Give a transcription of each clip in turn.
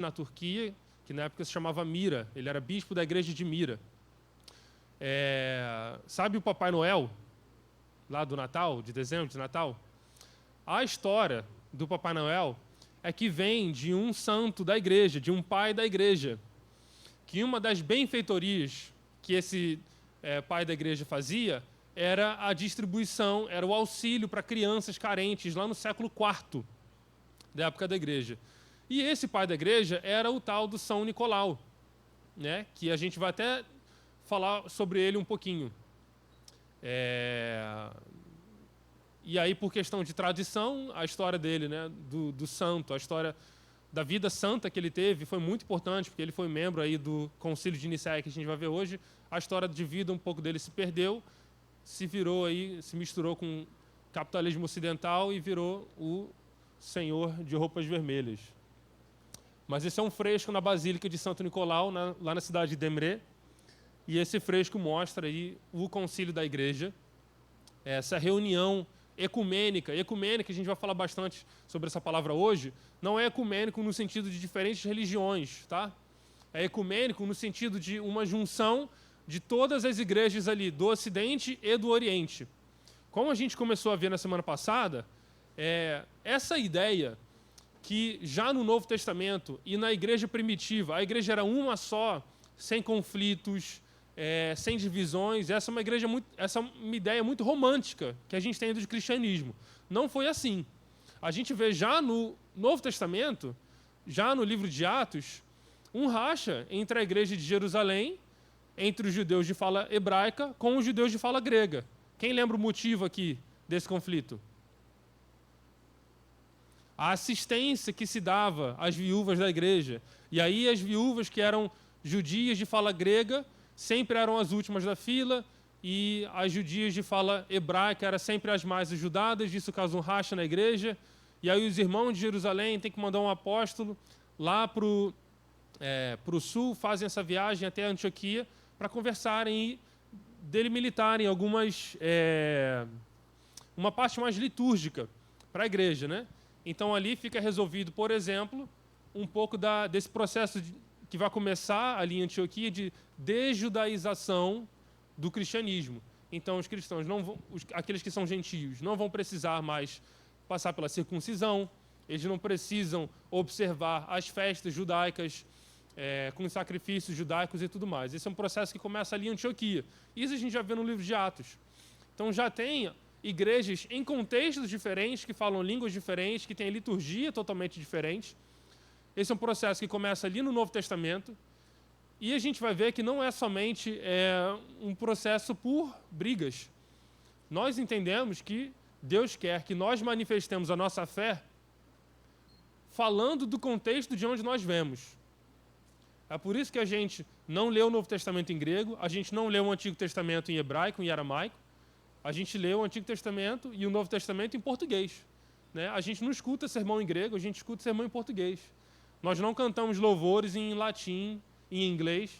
na Turquia, que na época se chamava Mira. Ele era bispo da igreja de Mira. Sabe o Papai Noel, lá do Natal, de dezembro, de Natal? A história do Papai Noel é que vem de um santo da igreja, de um pai da igreja, que uma das benfeitorias que esse pai da igreja fazia era a distribuição, era o auxílio para crianças carentes, lá no século IV da época da igreja. E esse pai da igreja era o tal do São Nicolau, né? Que a gente vai até falar sobre ele um pouquinho. E aí, por questão de tradição, a história dele, né, do santo, a história da vida santa que ele teve foi muito importante, porque ele foi membro aí do Concílio de Nicéia que a gente vai ver hoje. A história de vida, um pouco dele se perdeu, se virou aí, se misturou com o capitalismo ocidental e virou o senhor de roupas vermelhas. Mas esse é um fresco na Basílica de Santo Nicolau, lá na cidade de Demre. E esse fresco mostra aí o concílio da igreja, essa reunião ecumênica. Ecumênica, a gente vai falar bastante sobre essa palavra hoje, não é ecumênico no sentido de diferentes religiões, tá? É ecumênico no sentido de uma junção de todas as igrejas ali, do Ocidente e do Oriente. Como a gente começou a ver na semana passada, essa ideia que já no Novo Testamento e na igreja primitiva, a igreja era uma só, sem conflitos, sem divisões. Essa é uma ideia muito romântica que a gente tem do cristianismo. Não foi assim. A gente vê já no Novo Testamento, já no livro de Atos, um racha entre a igreja de Jerusalém, entre os judeus de fala hebraica, com os judeus de fala grega. Quem lembra o motivo aqui desse conflito? A assistência que se dava às viúvas da igreja. E aí as viúvas que eram judias de fala grega sempre eram as últimas da fila, e as judias de fala hebraica eram sempre as mais ajudadas. Isso causa um racha na igreja. E aí os irmãos de Jerusalém têm que mandar um apóstolo lá para o sul, fazem essa viagem até Antioquia para conversarem e delimitarem uma parte mais litúrgica para a igreja, né? Então ali fica resolvido, por exemplo, um pouco desse processo que vai começar ali em Antioquia de desjudaização do cristianismo. Então os cristãos aqueles que são gentios, não vão precisar mais passar pela circuncisão, eles não precisam observar as festas judaicas com sacrifícios judaicos e tudo mais. Esse é um processo que começa ali em Antioquia. Isso a gente já vê no livro de Atos. Então já tem igrejas em contextos diferentes, que falam línguas diferentes, que têm liturgia totalmente diferente. Esse é um processo que começa ali no Novo Testamento. E a gente vai ver que não é somente um processo por brigas. Nós entendemos que Deus quer que nós manifestemos a nossa fé falando do contexto de onde nós vemos. É por isso que a gente não lê o Novo Testamento em grego, a gente não lê o Antigo Testamento em hebraico, em aramaico, a gente lê o Antigo Testamento e o Novo Testamento em português, né? A gente não escuta sermão em grego, a gente escuta sermão em português. Nós não cantamos louvores em latim, em inglês.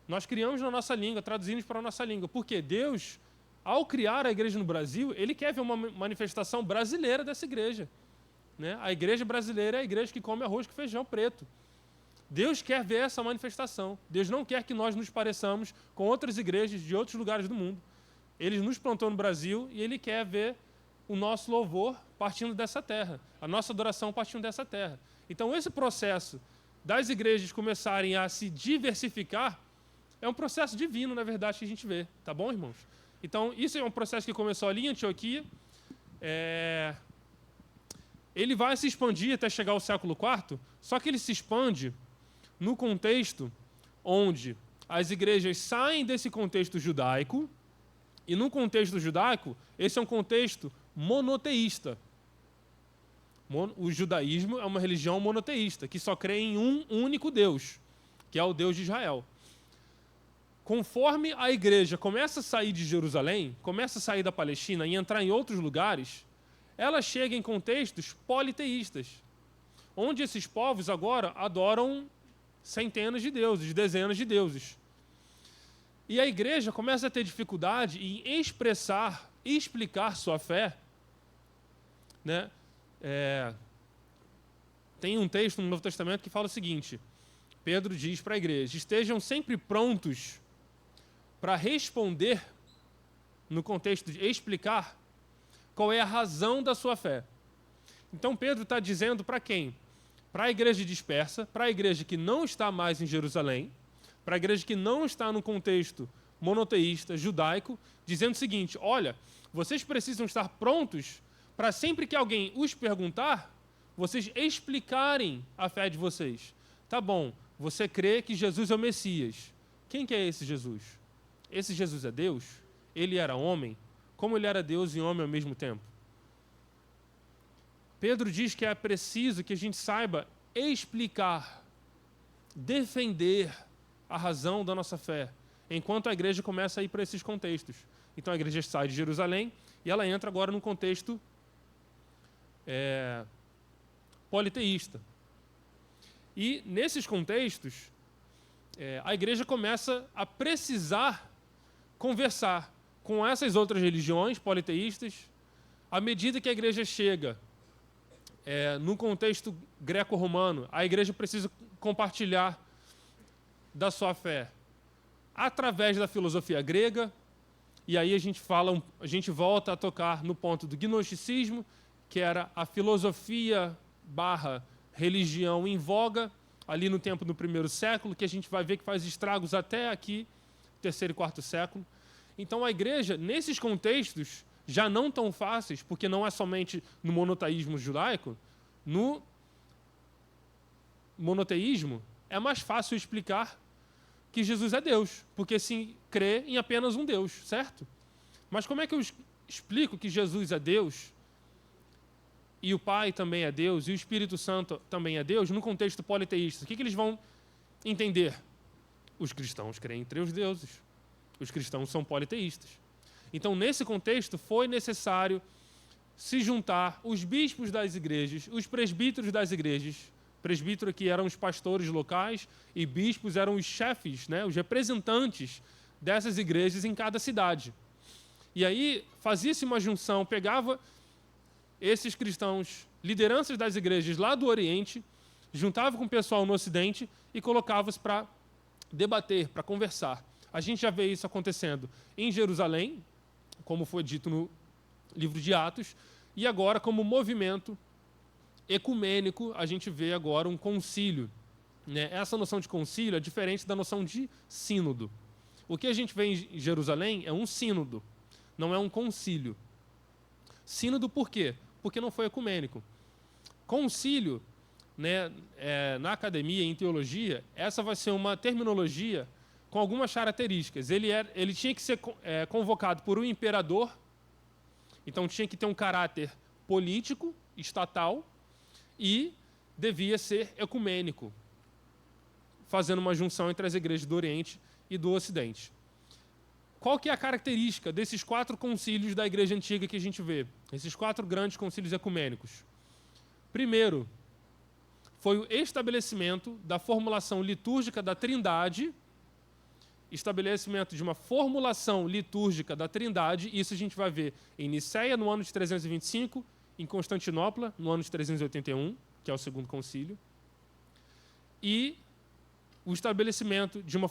Nós criamos na nossa língua, traduzimos para a nossa língua. Porque Deus, ao criar a igreja no Brasil, Ele quer ver uma manifestação brasileira dessa igreja, né? A igreja brasileira é a igreja que come arroz com feijão preto. Deus quer ver essa manifestação. Deus não quer que nós nos pareçamos com outras igrejas de outros lugares do mundo. Ele nos plantou no Brasil e Ele quer ver o nosso louvor partindo dessa terra, a nossa adoração partindo dessa terra. Então, esse processo das igrejas começarem a se diversificar é um processo divino, na verdade, que a gente vê. Tá bom, irmãos? Então, isso é um processo que começou ali em Antioquia. Ele vai se expandir até chegar ao século IV, só que ele se expande no contexto onde as igrejas saem desse contexto judaico, e no contexto judaico, esse é um contexto monoteísta. O judaísmo é uma religião monoteísta, que só crê em um único Deus, que é o Deus de Israel. Conforme a igreja começa a sair de Jerusalém, começa a sair da Palestina e entrar em outros lugares, ela chega em contextos politeístas, onde esses povos agora adoram centenas de deuses, dezenas de deuses. E a igreja começa a ter dificuldade em expressar e explicar sua fé, né? tem um texto no Novo Testamento que fala o seguinte: Pedro diz para a igreja: estejam sempre prontos para responder, no contexto de explicar, qual é a razão da sua fé. Então Pedro está dizendo para quem? Para a igreja dispersa, para a igreja que não está mais em Jerusalém, para a igreja que não está no contexto monoteísta, judaico, dizendo o seguinte: olha, vocês precisam estar prontos para sempre que alguém os perguntar, vocês explicarem a fé de vocês. Tá bom, você crê que Jesus é o Messias. Quem que é esse Jesus? Esse Jesus é Deus? Ele era homem? Como ele era Deus e homem ao mesmo tempo? Pedro diz que é preciso que a gente saiba explicar, defender a razão da nossa fé, enquanto a igreja começa a ir para esses contextos. Então a igreja sai de Jerusalém e ela entra agora num contexto politeísta. E nesses contextos, a igreja começa a precisar conversar com essas outras religiões politeístas, à medida que a igreja chega no contexto greco-romano, a igreja precisa compartilhar da sua fé através da filosofia grega, e aí a gente volta a tocar no ponto do gnosticismo, que era a filosofia / religião em voga, ali no tempo do primeiro século, que a gente vai ver que faz estragos até aqui, terceiro e quarto século. Então a igreja, nesses contextos, já não tão fáceis, porque não é somente no monoteísmo judaico, no monoteísmo é mais fácil explicar que Jesus é Deus, porque se crê em apenas um Deus, certo? Mas como é que eu explico que Jesus é Deus, e o Pai também é Deus, e o Espírito Santo também é Deus, no contexto politeísta? O que eles vão entender? Os cristãos creem em 3 deuses. Os cristãos são politeístas. Então, nesse contexto, foi necessário se juntar os bispos das igrejas, os presbíteros das igrejas. Presbítero que eram os pastores locais e bispos eram os chefes, né, os representantes dessas igrejas em cada cidade. E aí fazia-se uma junção, pegava esses cristãos, lideranças das igrejas lá do Oriente, juntava com o pessoal no Ocidente e colocava-os para debater, para conversar. A gente já vê isso acontecendo em Jerusalém, como foi dito no livro de Atos, e agora como movimento ecumênico, a gente vê agora um concílio. Né? Essa noção de concílio é diferente da noção de sínodo. O que a gente vê em Jerusalém é um sínodo, não é um concílio. Sínodo por quê? Porque não foi ecumênico. Concílio, né, na academia, em teologia, essa vai ser uma terminologia com algumas características. Ele tinha que ser convocado por um imperador, então tinha que ter um caráter político, estatal, e devia ser ecumênico, fazendo uma junção entre as igrejas do Oriente e do Ocidente. Qual que é a característica desses 4 concílios da Igreja Antiga que a gente vê? Esses 4 grandes concílios ecumênicos. Primeiro, foi o estabelecimento da formulação litúrgica da Trindade, estabelecimento de uma formulação litúrgica da Trindade, isso a gente vai ver em Niceia, no ano de 325, em Constantinopla, no ano de 381, que é o segundo concílio, e o estabelecimento de uma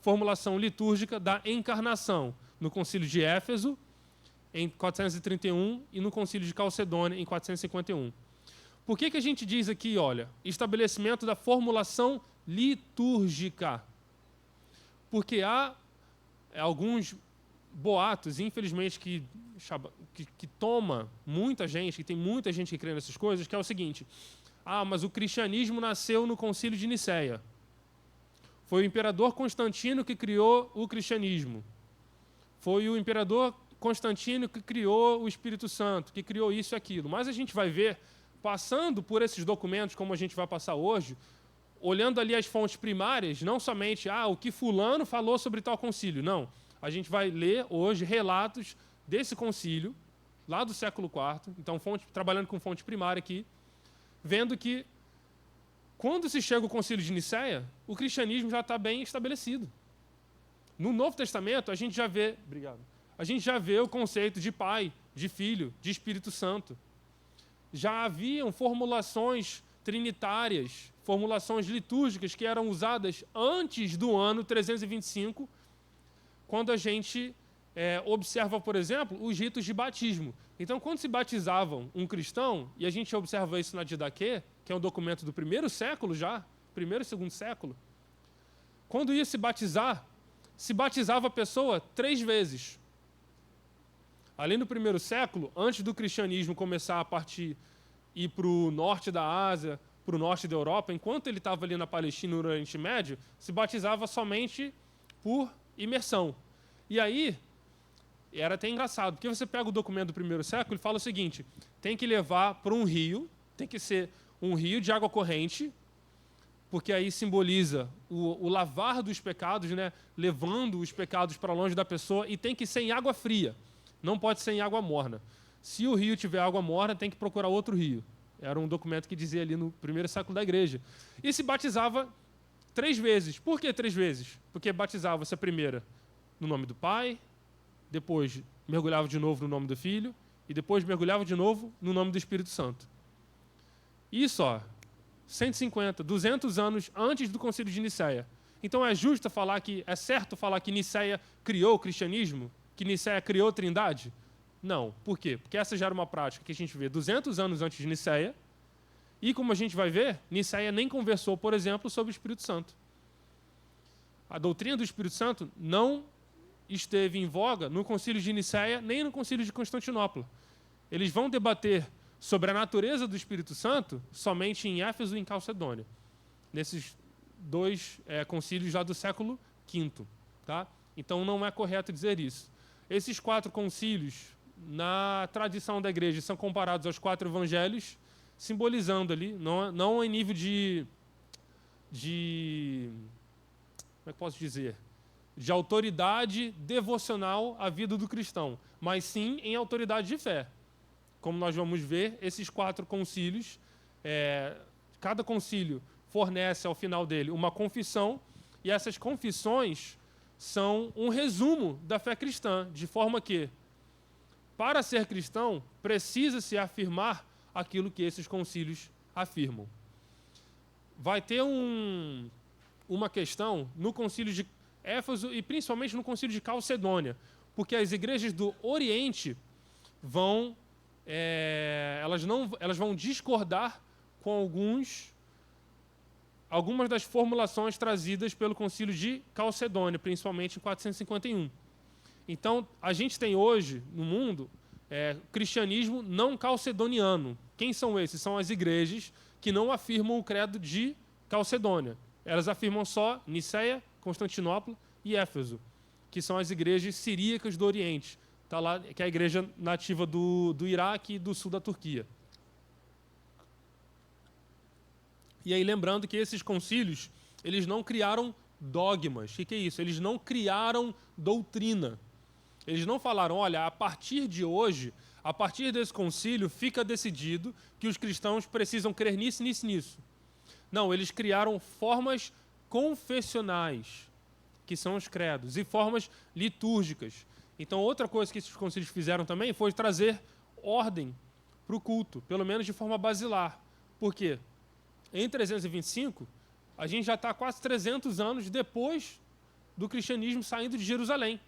formulação litúrgica da encarnação no concílio de Éfeso, em 431, e no concílio de Calcedônia, em 451. Por que a gente diz aqui, olha, estabelecimento da formulação litúrgica? Porque há alguns boatos, infelizmente, que toma muita gente, que tem muita gente que crê nessas coisas, que é o seguinte: mas o cristianismo nasceu no concílio de Niceia. Foi o imperador Constantino que criou o cristianismo. Foi o imperador Constantino que criou o Espírito Santo, que criou isso e aquilo. Mas a gente vai ver, passando por esses documentos, como a gente vai passar hoje, olhando ali as fontes primárias, não somente o que fulano falou sobre tal concílio. Não. A gente vai ler hoje relatos desse concílio, lá do século IV, então trabalhando com fonte primária aqui, vendo que quando se chega ao concílio de Niceia, o cristianismo já está bem estabelecido. No Novo Testamento, a gente já vê o conceito de Pai, de Filho, de Espírito Santo. Já haviam formulações trinitárias, formulações litúrgicas que eram usadas antes do ano 325, quando a gente observa, por exemplo, os ritos de batismo. Então, quando se batizavam um cristão, e a gente observa isso na Didaquê, que é um documento do primeiro século já, primeiro e segundo século, quando ia se batizava a pessoa 3 vezes. Ali no primeiro século, antes do cristianismo começar a partir e ir para o norte da Ásia, para o norte da Europa, enquanto ele estava ali na Palestina, no Oriente Médio, se batizava somente por imersão. E aí, era até engraçado, porque você pega o documento do primeiro século e fala o seguinte: tem que levar para um rio, tem que ser um rio de água corrente, porque aí simboliza o lavar dos pecados, né? Levando os pecados para longe da pessoa, e tem que ser em água fria, não pode ser em água morna. Se o rio tiver água morna, tem que procurar outro rio. Era um documento que dizia ali no primeiro século da igreja. E se batizava 3 vezes. Por que 3 vezes? Porque batizava-se a primeira no nome do Pai, depois mergulhava de novo no nome do Filho, e depois mergulhava de novo no nome do Espírito Santo. Isso, 150, 200 anos antes do Concílio de Nicéia. Então é certo falar que Nicéia criou o cristianismo? Que Nicéia criou a Trindade? Não. Por quê? Porque essa já era uma prática que a gente vê 200 anos antes de Nicéia, e como a gente vai ver, Nicéia nem conversou, por exemplo, sobre o Espírito Santo. A doutrina do Espírito Santo não esteve em voga no Concílio de Nicéia, nem no Concílio de Constantinopla. Eles vão debater sobre a natureza do Espírito Santo somente em Éfeso e em Calcedônia, nesses 2 concílios já do século V. Tá? Então não é correto dizer isso. Esses 4 concílios, na tradição da igreja, são comparados aos 4 evangelhos, simbolizando ali, não em nível de como é que posso dizer? De autoridade devocional à vida do cristão, mas sim em autoridade de fé. Como nós vamos ver, esses 4 concílios, cada concílio fornece ao final dele uma confissão, e essas confissões são um resumo da fé cristã, de forma que, para ser cristão, precisa-se afirmar aquilo que esses concílios afirmam. Vai ter uma questão no concílio de Éfeso e principalmente no concílio de Calcedônia, porque as igrejas do Oriente elas vão discordar com algumas das formulações trazidas pelo concílio de Calcedônia, principalmente em 451. Então, a gente tem hoje, no mundo, cristianismo não calcedoniano. Quem são esses? São as igrejas que não afirmam o credo de Calcedônia. Elas afirmam só Nicéia, Constantinopla e Éfeso, que são as igrejas siríacas do Oriente. Está lá, que é a igreja nativa do Iraque e do sul da Turquia. E aí, lembrando que esses concílios, eles não criaram dogmas. O que é isso? Eles não criaram doutrina. Eles não falaram, olha, a partir de hoje, a partir desse concílio, fica decidido que os cristãos precisam crer nisso, nisso, nisso. Não, eles criaram formas confessionais, que são os credos, e formas litúrgicas. Então, outra coisa que esses concílios fizeram também foi trazer ordem para o culto, pelo menos de forma basilar. Por quê? Em 325, a gente já está quase 300 anos depois do cristianismo saindo de Jerusalém.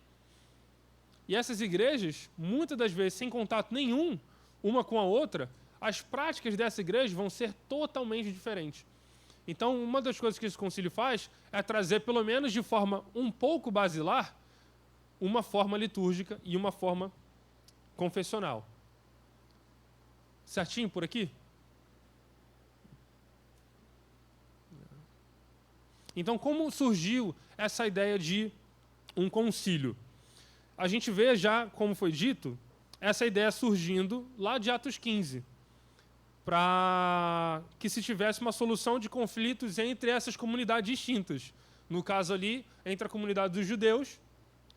E essas igrejas, muitas das vezes, sem contato nenhum uma com a outra, as práticas dessa igreja vão ser totalmente diferentes. Então, uma das coisas que esse concílio faz é trazer, pelo menos de forma um pouco basilar, uma forma litúrgica e uma forma confessional. Certinho por aqui? Então, como surgiu essa ideia de um concílio? A gente vê já, como foi dito, essa ideia surgindo lá de Atos 15, para que se tivesse uma solução de conflitos entre essas comunidades distintas. No caso ali, entre a comunidade dos judeus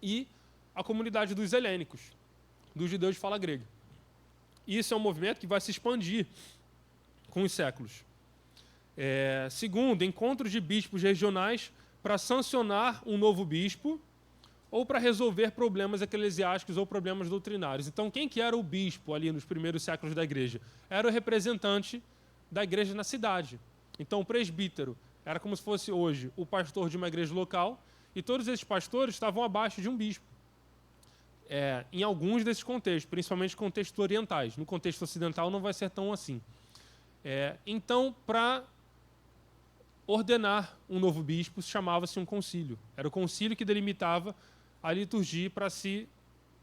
e a comunidade dos helênicos, dos judeus de fala grega. Isso é um movimento que vai se expandir com os séculos. Segundo, encontros de bispos regionais para sancionar um novo bispo ou para resolver problemas eclesiásticos ou problemas doutrinários. Então, quem que era o bispo ali nos primeiros séculos da igreja? Era o representante da igreja na cidade. Então, o presbítero era como se fosse hoje o pastor de uma igreja local, e todos esses pastores estavam abaixo de um bispo. Em alguns desses contextos, principalmente contextos orientais. No contexto ocidental não vai ser tão assim. Então, para ordenar um novo bispo, chamava-se um concílio. Era o concílio que delimitava a liturgia para se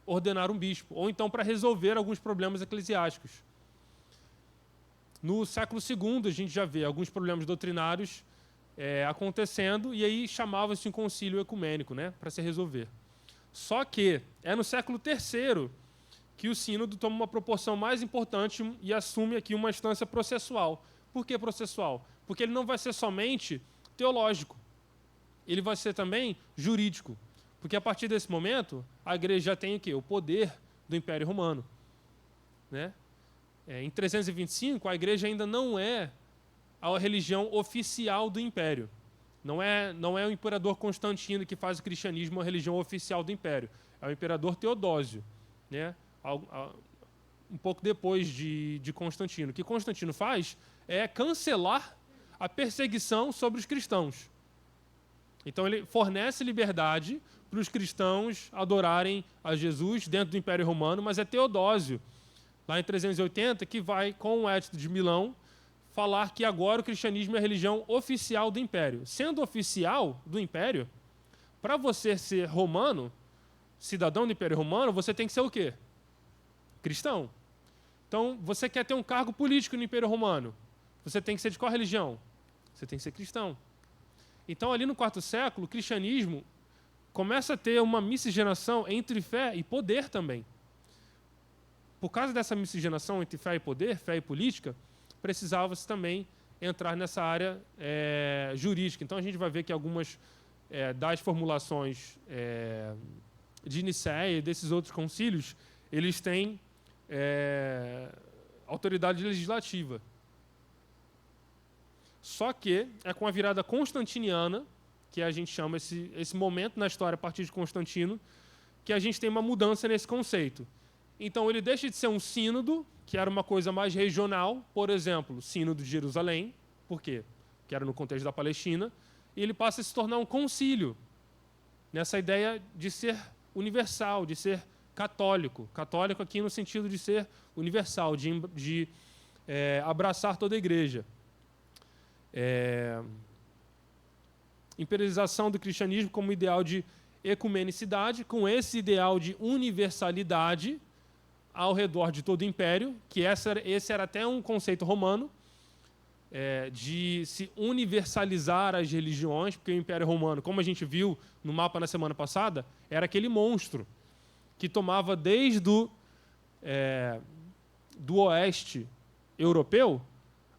ordenar um bispo, ou então para resolver alguns problemas eclesiásticos. No século II, a gente já vê alguns problemas doutrinários acontecendo, e aí chamava-se um concílio ecumênico, né, para se resolver. Só que é no século III que o sínodo toma uma proporção mais importante e assume aqui uma instância processual. Por que processual? Porque ele não vai ser somente teológico, ele vai ser também jurídico. Porque a partir desse momento, a igreja já tem o quê? O poder do Império Romano. Né? Em 325, a igreja ainda não é a religião oficial do Império. Não é o imperador Constantino que faz o cristianismo a religião oficial do Império. É o imperador Teodósio, né? Um pouco depois de Constantino. O que Constantino faz é cancelar a perseguição sobre os cristãos. Então ele fornece liberdade para os cristãos adorarem a Jesus dentro do Império Romano, mas é Teodósio, lá em 380, que vai, com o Edito de Milão, falar que agora o cristianismo é a religião oficial do Império. Sendo oficial do Império, para você ser romano, cidadão do Império Romano, você tem que ser o quê? Cristão. Então, você quer ter um cargo político no Império Romano, você tem que ser de qual religião? Você tem que ser cristão. Então, ali no IV século, o cristianismo começa a ter uma miscigenação entre fé e poder também. Por causa dessa miscigenação entre fé e poder, fé e política, precisava-se também entrar nessa área jurídica. Então, a gente vai ver que algumas das formulações de Nicéia e desses outros concílios, eles têm autoridade legislativa. Só que é com a virada constantiniana, que a gente chama esse momento na história a partir de Constantino, que a gente tem uma mudança nesse conceito. Então, ele deixa de ser um sínodo, que era uma coisa mais regional, por exemplo, o sínodo de Jerusalém, por quê? Que era no contexto da Palestina, e ele passa a se tornar um concílio, nessa ideia de ser universal, de ser católico. Católico aqui no sentido de ser universal, de abraçar toda a igreja. Imperialização do cristianismo como ideal de ecumenicidade, com esse ideal de universalidade ao redor de todo o império, que esse era até um conceito romano, de se universalizar as religiões, porque o Império Romano, como a gente viu no mapa na semana passada, era aquele monstro que tomava desde do oeste europeu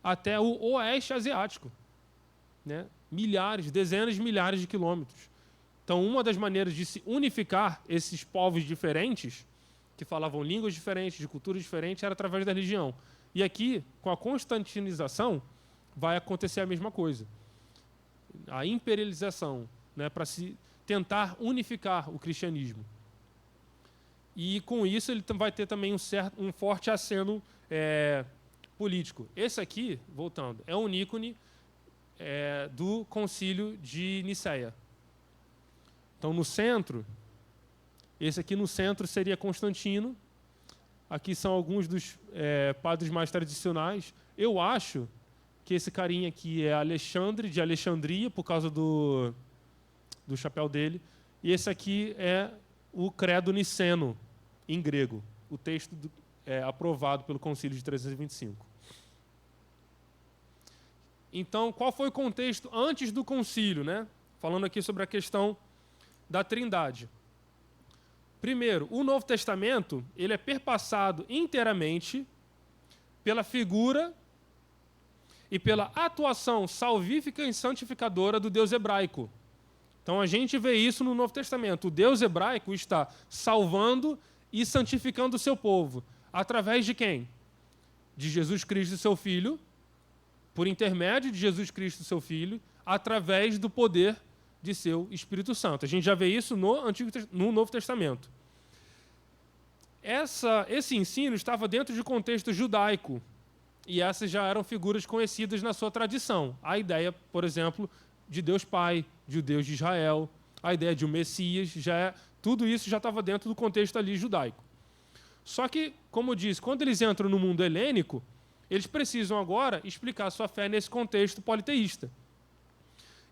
até o oeste asiático, né? Dezenas de milhares de quilômetros. Então, uma das maneiras de se unificar esses povos diferentes, que falavam línguas diferentes, de culturas diferentes, era através da religião. E aqui, com a constantinização, vai acontecer a mesma coisa. A imperialização, né, para se tentar unificar o cristianismo. E, com isso, ele vai ter também um forte aceno político. Esse aqui, voltando, é um ícone do concílio de Nicéia. Então, no centro, esse aqui no centro seria Constantino. Aqui são alguns dos padres mais tradicionais. Eu acho que esse carinha aqui é Alexandre, de Alexandria, por causa do chapéu dele. E esse aqui é o Credo Niceno, em grego. O texto aprovado pelo Concílio de 325. Então, qual foi o contexto antes do concílio, né? Falando aqui sobre a questão da Trindade. Primeiro, o Novo Testamento ele é perpassado inteiramente pela figura e pela atuação salvífica e santificadora do Deus hebraico. Então, a gente vê isso no Novo Testamento. O Deus hebraico está salvando e santificando o seu povo. Através de quem? De Jesus Cristo, seu Filho, por intermédio de Jesus Cristo, seu Filho, através do poder de seu Espírito Santo. A gente já vê isso no Novo Testamento. Esse ensino estava dentro de contexto judaico. e essas já eram figuras conhecidas na sua tradição. A ideia, por exemplo, de Deus Pai, de o Deus de Israel, a ideia de um Messias, tudo isso já estava dentro do contexto ali judaico. Só que, como eu disse, quando eles entram no mundo helênico, eles precisam agora explicar sua fé nesse contexto politeísta.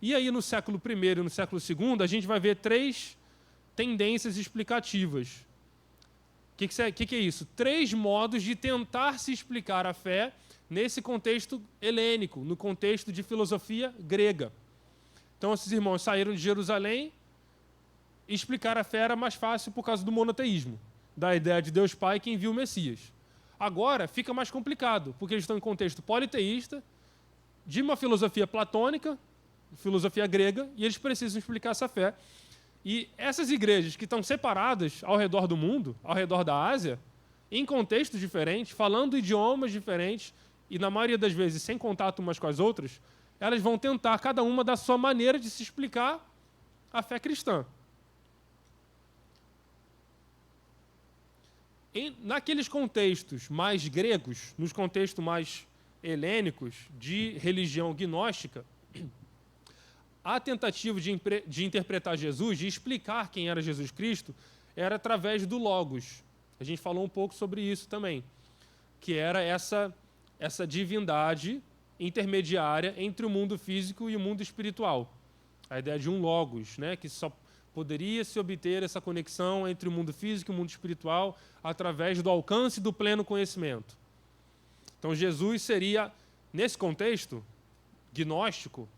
E aí, no século I e no século II, a gente vai ver 3 tendências explicativas. O que é isso? 3 modos de tentar se explicar a fé nesse contexto helênico, no contexto de filosofia grega. Então, esses irmãos saíram de Jerusalém e explicar a fé era mais fácil por causa do monoteísmo, da ideia de Deus Pai que envia o Messias. Agora fica mais complicado, porque eles estão em contexto politeísta, de uma filosofia platônica, filosofia grega, e eles precisam explicar essa fé. E essas igrejas que estão separadas ao redor do mundo, ao redor da Ásia, em contextos diferentes, falando idiomas diferentes, e na maioria das vezes sem contato umas com as outras, elas vão tentar, cada uma da sua maneira de se explicar a fé cristã. Naqueles contextos mais gregos, nos contextos mais helênicos de religião gnóstica, a tentativa de interpretar Jesus, de explicar quem era Jesus Cristo, era através do Logos. A gente falou um pouco sobre isso também, que era essa divindade intermediária entre o mundo físico e o mundo espiritual. A ideia de um Logos, né, que só poderia se obter essa conexão entre o mundo físico e o mundo espiritual através do alcance do pleno conhecimento. Então Jesus seria, nesse contexto gnóstico,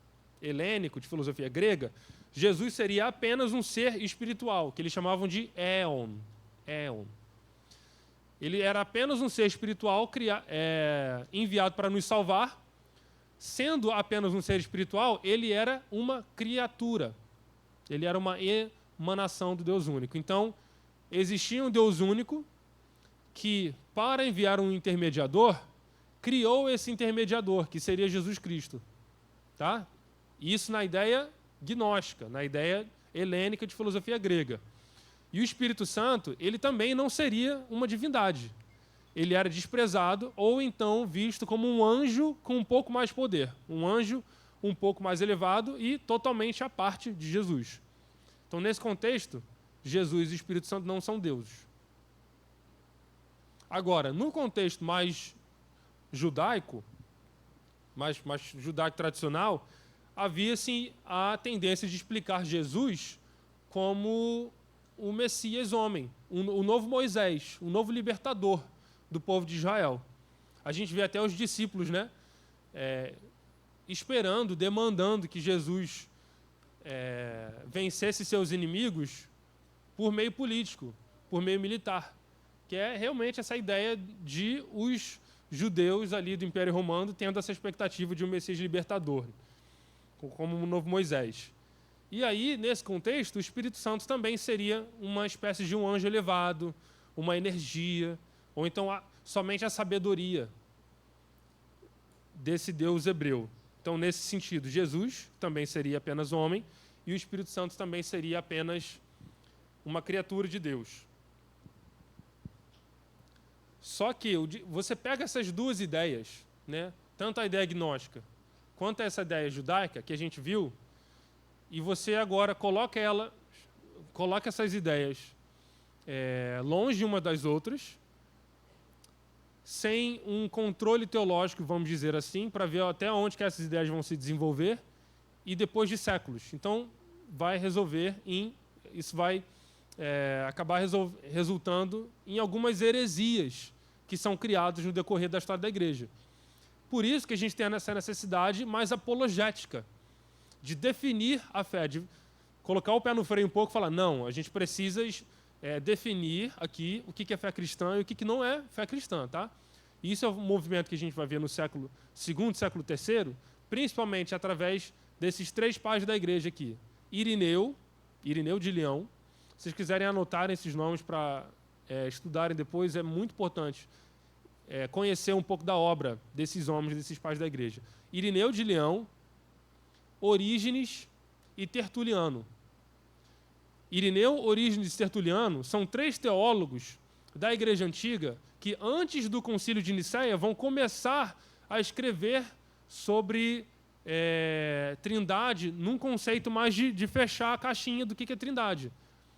helênico, de filosofia grega, Jesus seria apenas um ser espiritual, que eles chamavam de éon. Ele era apenas um ser espiritual enviado para nos salvar. Sendo apenas um ser espiritual, ele era uma criatura. Ele era uma emanação do Deus único. Então, existia um Deus único que, para enviar um intermediador, criou esse intermediador, que seria Jesus Cristo. Tá? Isso na ideia gnóstica, na ideia helênica de filosofia grega. E o Espírito Santo, ele também não seria uma divindade. Ele era desprezado ou então visto como um anjo com um pouco mais poder. Um anjo um pouco mais elevado e totalmente à parte de Jesus. Então, nesse contexto, Jesus e o Espírito Santo não são deuses. Agora, no contexto mais judaico, mais judaico tradicional, havia sim a tendência de explicar Jesus como o Messias homem, o novo Moisés, o novo libertador do povo de Israel. A gente vê até os discípulos, né, esperando, demandando que Jesus vencesse seus inimigos por meio político, por meio militar, que é realmente essa ideia de os judeus ali do Império Romano tendo essa expectativa de um Messias libertador, como um novo Moisés. E aí, nesse contexto, o Espírito Santo também seria uma espécie de um anjo elevado, uma energia, ou então somente a sabedoria desse Deus hebreu. Então, nesse sentido, Jesus também seria apenas homem e o Espírito Santo também seria apenas uma criatura de Deus. Só que você pega essas duas ideias, né, tanto a ideia gnóstica quanto essa ideia judaica que a gente viu, e você agora coloca essas ideias longe uma das outras, sem um controle teológico, vamos dizer assim, para ver até onde que essas ideias vão se desenvolver, e depois de séculos. Então, isso vai acabar resultando em algumas heresias que são criadas no decorrer da história da igreja. Por isso que a gente tem essa necessidade mais apologética, de definir a fé, de colocar o pé no freio um pouco e falar, não, a gente precisa definir aqui o que é fé cristã e o que não é fé cristã. Tá? E isso é um movimento que a gente vai ver no século II, século III, principalmente através desses 3 pais da igreja aqui. Irineu de Leão. Se vocês quiserem anotar esses nomes para estudarem depois, é muito importante conhecer um pouco da obra desses homens, desses pais da igreja. Irineu de Leão, Orígenes e Tertuliano. Irineu, Orígenes e Tertuliano são 3 teólogos da igreja antiga que antes do concílio de Nicéia vão começar a escrever sobre trindade num conceito mais de fechar a caixinha do que é trindade,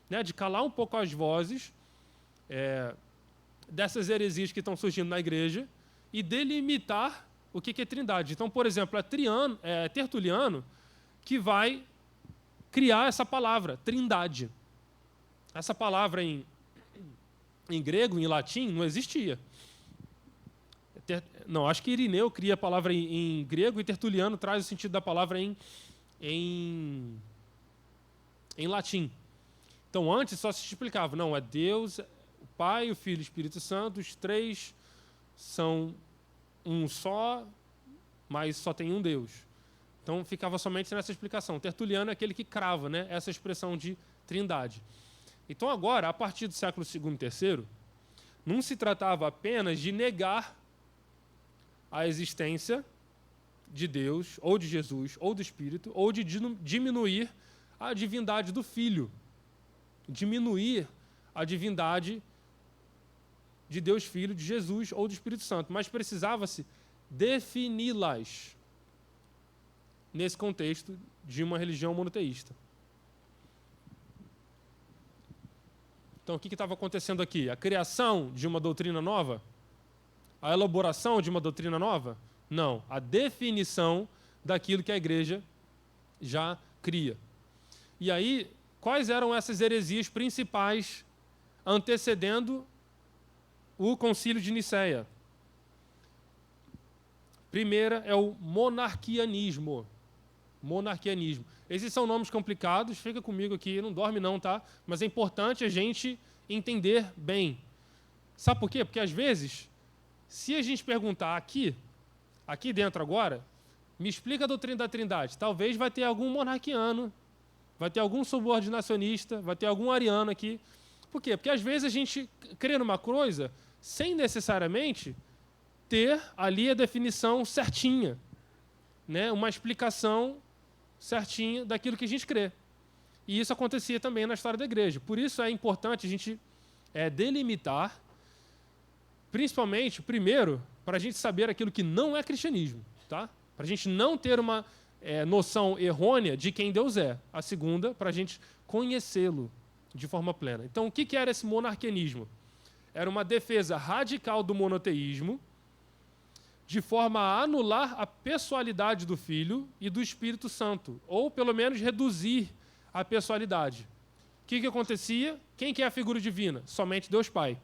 né? De calar um pouco as vozes dessas heresias que estão surgindo na igreja e delimitar o que é trindade. Então, por exemplo, é Tertuliano que vai criar essa palavra, trindade. Essa palavra em grego, em latim, não existia. Não, acho que Irineu cria a palavra em grego e Tertuliano traz o sentido da palavra em latim. Então, antes só se explicava, não, é Deus, o Pai, o Filho e o Espírito Santo, os três são um só, mas só tem um Deus. Então, ficava somente nessa explicação. Tertuliano é aquele que crava, né, essa expressão de trindade. Então, agora, a partir do século II e III, não se tratava apenas de negar a existência de Deus, ou de Jesus, ou do Espírito, ou de diminuir a divindade do Filho. Diminuir a divindade de Deus Filho, de Jesus ou do Espírito Santo. Mas precisava-se defini-las nesse contexto de uma religião monoteísta. Então, o que estava acontecendo aqui? A criação de uma doutrina nova? A elaboração de uma doutrina nova? Não. A definição daquilo que a igreja já cria. E aí, quais eram essas heresias principais antecedendo o concílio de Nicéia? Primeira é o monarquianismo. Monarquianismo. Esses são nomes complicados, fica comigo aqui, não dorme não, tá? Mas é importante a gente entender bem. Sabe por quê? Porque às vezes, se a gente perguntar aqui dentro agora, me explica a doutrina da Trindade, talvez vai ter algum monarquiano, vai ter algum subordinacionista, vai ter algum ariano aqui. Por quê? Porque às vezes a gente crê numa coisa sem necessariamente ter ali a definição certinha, né? Uma explicação certinha daquilo que a gente crê. E isso acontecia também na história da igreja. Por isso é importante a gente delimitar, principalmente, primeiro, para a gente saber aquilo que não é cristianismo, tá? Para a gente não ter uma noção errônea de quem Deus é. A segunda, para a gente conhecê-lo de forma plena. Então, o que era esse monarquianismo? Era uma defesa radical do monoteísmo, de forma a anular a pessoalidade do Filho e do Espírito Santo, ou pelo menos reduzir a pessoalidade. O que acontecia? Quem que é a figura divina? Somente Deus Pai.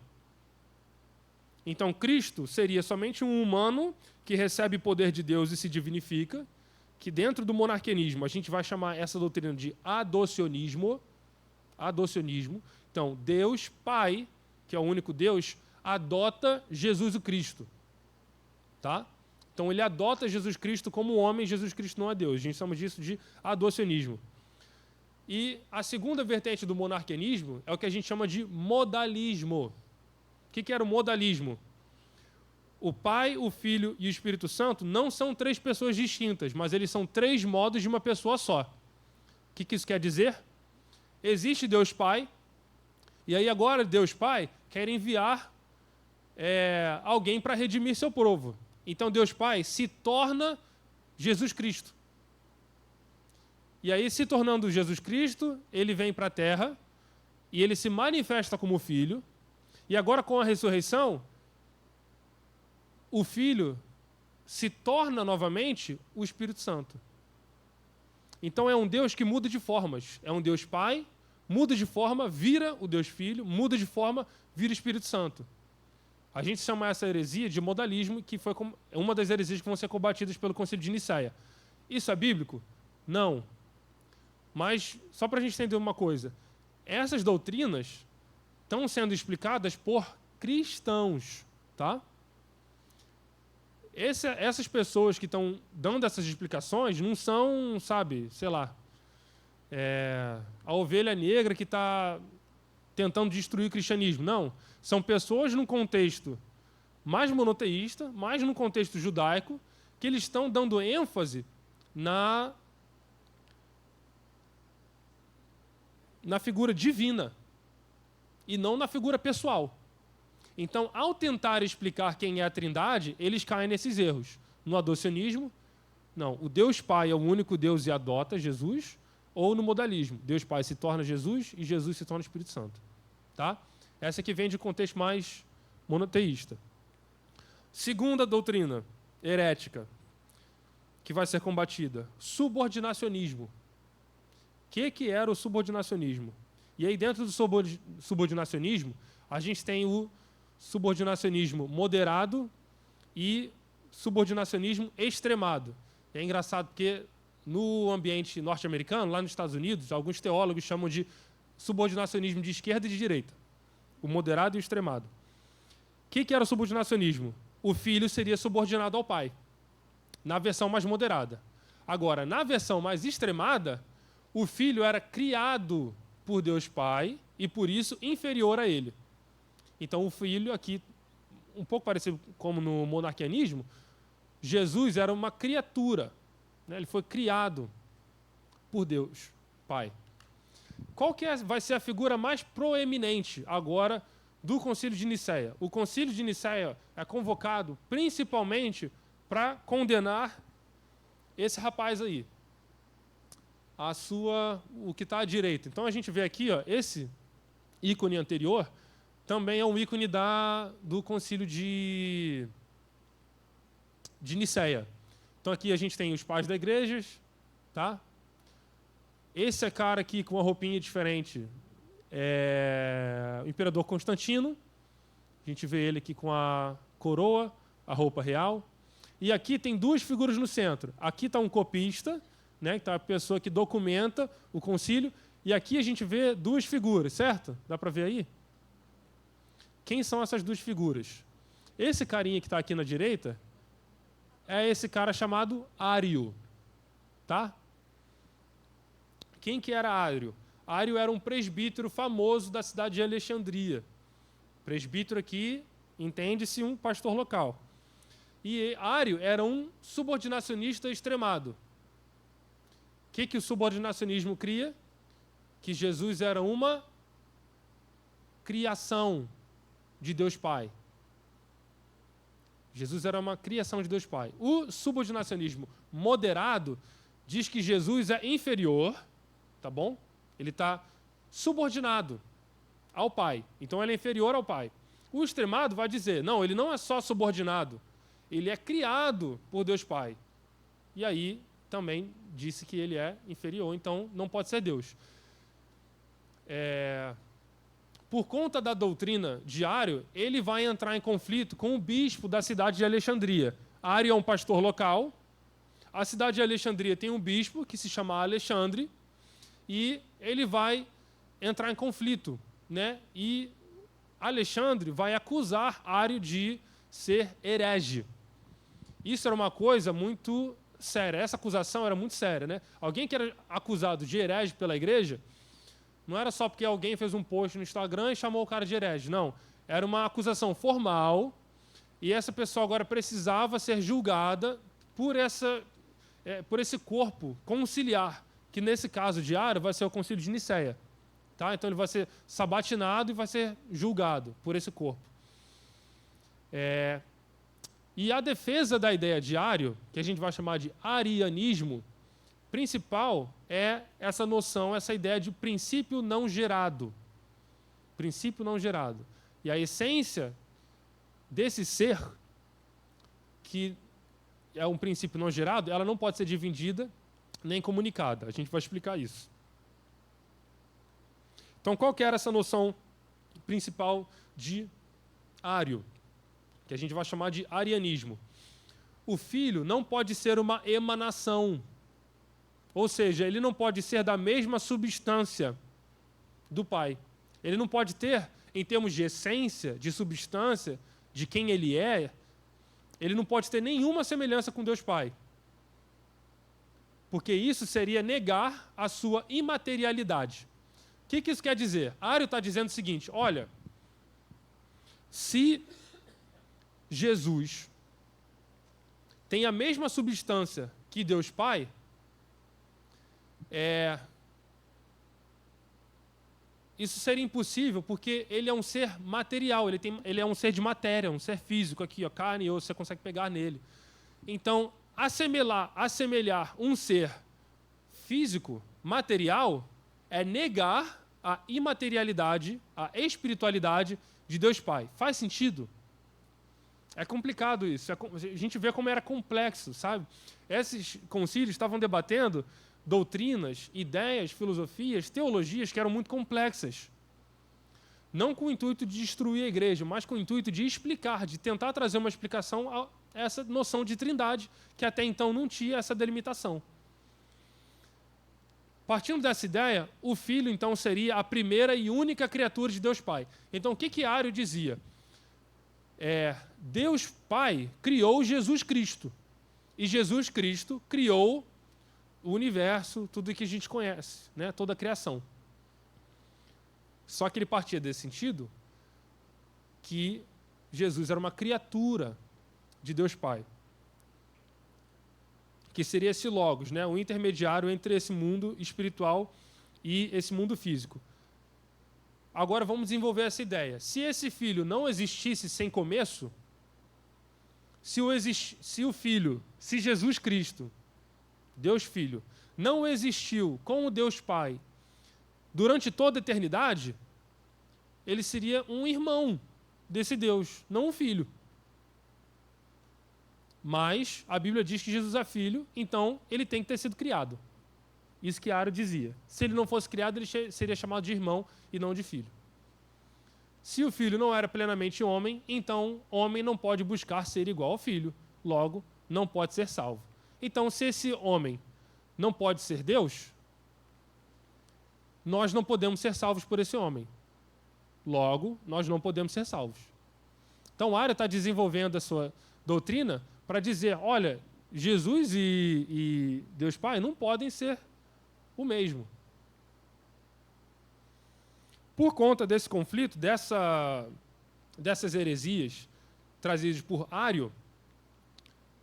Então, Cristo seria somente um humano que recebe poder de Deus e se divinifica, que dentro do monarquianismo a gente vai chamar essa doutrina de adocionismo. Adocionismo. Então, Deus Pai, que é o único Deus, adota Jesus o Cristo. Tá? Então ele adota Jesus Cristo como homem, Jesus Cristo não é Deus. A gente chama disso de adocionismo. E a segunda vertente do monarquianismo é o que a gente chama de modalismo. O que era o modalismo? O Pai, o Filho e o Espírito Santo não são três pessoas distintas, mas eles são três modos de uma pessoa só. O que isso quer dizer? Existe Deus Pai, e aí agora Deus Pai quer enviar alguém para redimir seu povo. Então Deus Pai se torna Jesus Cristo. E aí, se tornando Jesus Cristo, ele vem para a terra e ele se manifesta como Filho. E agora, com a ressurreição, o Filho se torna novamente o Espírito Santo. Então é um Deus que muda de formas. É um Deus Pai, muda de forma, vira o Deus Filho, muda de forma, vira o Espírito Santo. A gente chama essa heresia de modalismo, que foi uma das heresias que vão ser combatidas pelo Concílio de Nicéia. Isso é bíblico? Não. Mas, só para a gente entender uma coisa, essas doutrinas estão sendo explicadas por cristãos, tá? Essas pessoas que estão dando essas explicações não são, sabe, sei lá, a ovelha negra que está tentando destruir o cristianismo. Não. São pessoas num contexto mais monoteísta, mais num contexto judaico, que eles estão dando ênfase na figura divina e não na figura pessoal. Então, ao tentar explicar quem é a Trindade, eles caem nesses erros. No adocionismo, não, o Deus Pai é o único Deus e adota Jesus, ou no modalismo, Deus Pai se torna Jesus e Jesus se torna Espírito Santo. Tá? Essa aqui vem de contexto mais monoteísta. Segunda doutrina herética, que vai ser combatida, subordinacionismo. O que era o subordinacionismo? E aí, dentro do subordinacionismo, a gente tem o subordinacionismo moderado e subordinacionismo extremado. É engraçado porque no ambiente norte-americano, lá nos Estados Unidos, alguns teólogos chamam de subordinacionismo de esquerda e de direita, o moderado e o extremado. O que era o subordinacionismo? O filho seria subordinado ao pai, na versão mais moderada. Agora, na versão mais extremada, o filho era criado por Deus Pai e, por isso, inferior a ele. Então, o filho aqui, um pouco parecido como no monarquianismo, Jesus era uma criatura, né? Ele foi criado por Deus Pai. Qual que vai ser a figura mais proeminente agora do Concílio de Nicéia? O Concílio de Nicéia é convocado principalmente para condenar esse rapaz aí, o que está à direita. Então a gente vê aqui, ó, esse ícone anterior também é um ícone do Concílio de Nicéia. Então aqui a gente tem os pais da igreja, tá? Esse cara aqui com uma roupinha diferente é o imperador Constantino. A gente vê ele aqui com a coroa, a roupa real. E aqui tem duas figuras no centro. Aqui está um copista, né, que está a pessoa que documenta o concílio. E aqui a gente vê duas figuras, certo? Dá para ver aí? Quem são essas duas figuras? Esse carinha que está aqui na direita é esse cara chamado Ário. Tá? Quem que era Ário? Ário era um presbítero famoso da cidade de Alexandria. Presbítero aqui, entende-se, um pastor local. E Ário era um subordinacionista extremado. O que o subordinacionismo cria? Que Jesus era uma criação de Deus Pai. Jesus era uma criação de Deus Pai. O subordinacionismo moderado diz que Jesus é inferior, tá bom? Ele está subordinado ao Pai. Então ele é inferior ao Pai. O extremado vai dizer, não, ele não é só subordinado, ele é criado por Deus Pai. E aí também disse que ele é inferior, então não pode ser Deus. Por conta da doutrina de Ário, ele vai entrar em conflito com o bispo da cidade de Alexandria. Ário é um pastor local. A cidade de Alexandria tem um bispo que se chama Alexandre e ele vai entrar em conflito, né? E Alexandre vai acusar Ário de ser herege. Isso era uma coisa muito séria. Essa acusação era muito séria, né? Alguém que era acusado de herege pela igreja não era só porque alguém fez um post no Instagram e chamou o cara de herege. Não. Era uma acusação formal e essa pessoa agora precisava ser julgada por esse corpo conciliar, que nesse caso de Ário vai ser o Concílio de Nicéia. Tá? Então ele vai ser sabatinado e vai ser julgado por esse corpo. E a defesa da ideia de Ário, que a gente vai chamar de arianismo, principal é essa noção, essa ideia de princípio não gerado. Princípio não gerado. E a essência desse ser, que é um princípio não gerado, ela não pode ser dividida nem comunicada. A gente vai explicar isso. Então, qual que era essa noção principal de Ário, que a gente vai chamar de arianismo? O filho não pode ser uma emanação, ou seja, ele não pode ser da mesma substância do pai. Ele não pode ter, em termos de essência, de substância, de quem ele é, ele não pode ter nenhuma semelhança com Deus Pai. Porque isso seria negar a sua imaterialidade. O que isso quer dizer? Ário está dizendo o seguinte, olha, se Jesus tem a mesma substância que Deus Pai, isso seria impossível porque ele é um ser material, ele é um ser de matéria, um ser físico aqui, ó, carne e osso, você consegue pegar nele. Então, assemelhar um ser físico, material, é negar a imaterialidade, a espiritualidade de Deus Pai. Faz sentido? É complicado isso. A gente vê como era complexo, sabe? Esses concílios estavam debatendo doutrinas, ideias, filosofias, teologias que eram muito complexas. Não com o intuito de destruir a igreja, mas com o intuito de explicar, de tentar trazer uma explicação a essa noção de trindade, que até então não tinha essa delimitação. Partindo dessa ideia, o Filho, então, seria a primeira e única criatura de Deus Pai. Então, o que Ário dizia? Deus Pai criou Jesus Cristo. E Jesus Cristo criou o universo, tudo que a gente conhece, né? Toda a criação. Só que ele partia desse sentido que Jesus era uma criatura de Deus Pai. Que seria esse logos, né? O intermediário entre esse mundo espiritual e esse mundo físico. Agora vamos desenvolver essa ideia. Se esse filho não existisse sem começo, se Jesus Cristo, Deus Filho, não existiu com o Deus Pai durante toda a eternidade, ele seria um irmão desse Deus, não um filho. Mas a Bíblia diz que Jesus é filho, então ele tem que ter sido criado. Isso que Ário dizia. Se ele não fosse criado, ele seria chamado de irmão e não de filho. Se o filho não era plenamente homem, então homem não pode buscar ser igual ao filho. Logo, não pode ser salvo. Então, se esse homem não pode ser Deus, nós não podemos ser salvos por esse homem. Logo, nós não podemos ser salvos. Então, Ário está desenvolvendo a sua doutrina para dizer, olha, Jesus e Deus Pai não podem ser o mesmo. Por conta desse conflito, dessas heresias trazidas por Ário,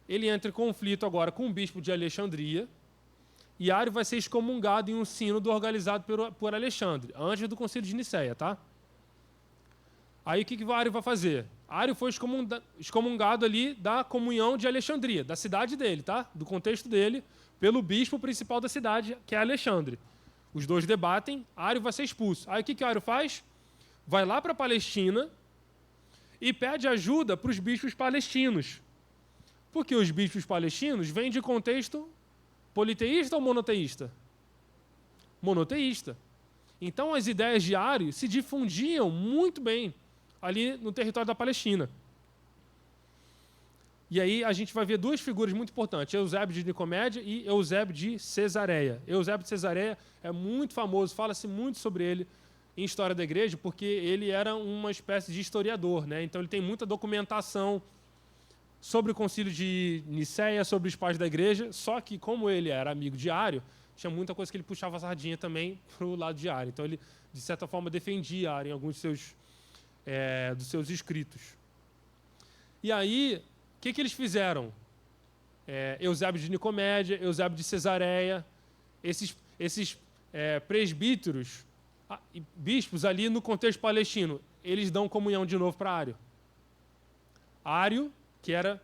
ele entra em conflito agora com o bispo de Alexandria, e Ário vai ser excomungado em um sínodo organizado por Alexandre, antes do concílio de Nicéia, tá? Aí o que Ário vai fazer? Ário foi excomungado ali da comunhão de Alexandria, da cidade dele, tá? Do contexto dele, pelo bispo principal da cidade, que é Alexandre. Os dois debatem, Ário vai ser expulso. Aí o que Ário faz? Vai lá para a Palestina e pede ajuda para os bispos palestinos. Porque os bispos palestinos vêm de contexto politeísta ou monoteísta? Monoteísta. Então as ideias de Ário se difundiam muito bem ali no território da Palestina. E aí a gente vai ver duas figuras muito importantes, Eusébio de Nicomédia e Eusébio de Cesareia. Eusébio de Cesareia é muito famoso, fala-se muito sobre ele em história da igreja, porque ele era uma espécie de historiador, né? Então ele tem muita documentação sobre o concílio de Nicéia, sobre os pais da igreja, só que como ele era amigo de Ário, tinha muita coisa que ele puxava a sardinha também para o lado de Ário. Então ele, de certa forma, defendia Ário em alguns dos seus escritos. E aí, o que eles fizeram? Eusébio de Nicomédia, Eusébio de Cesareia, esses presbíteros, bispos ali no contexto palestino, eles dão comunhão de novo para Ário. Ário, que era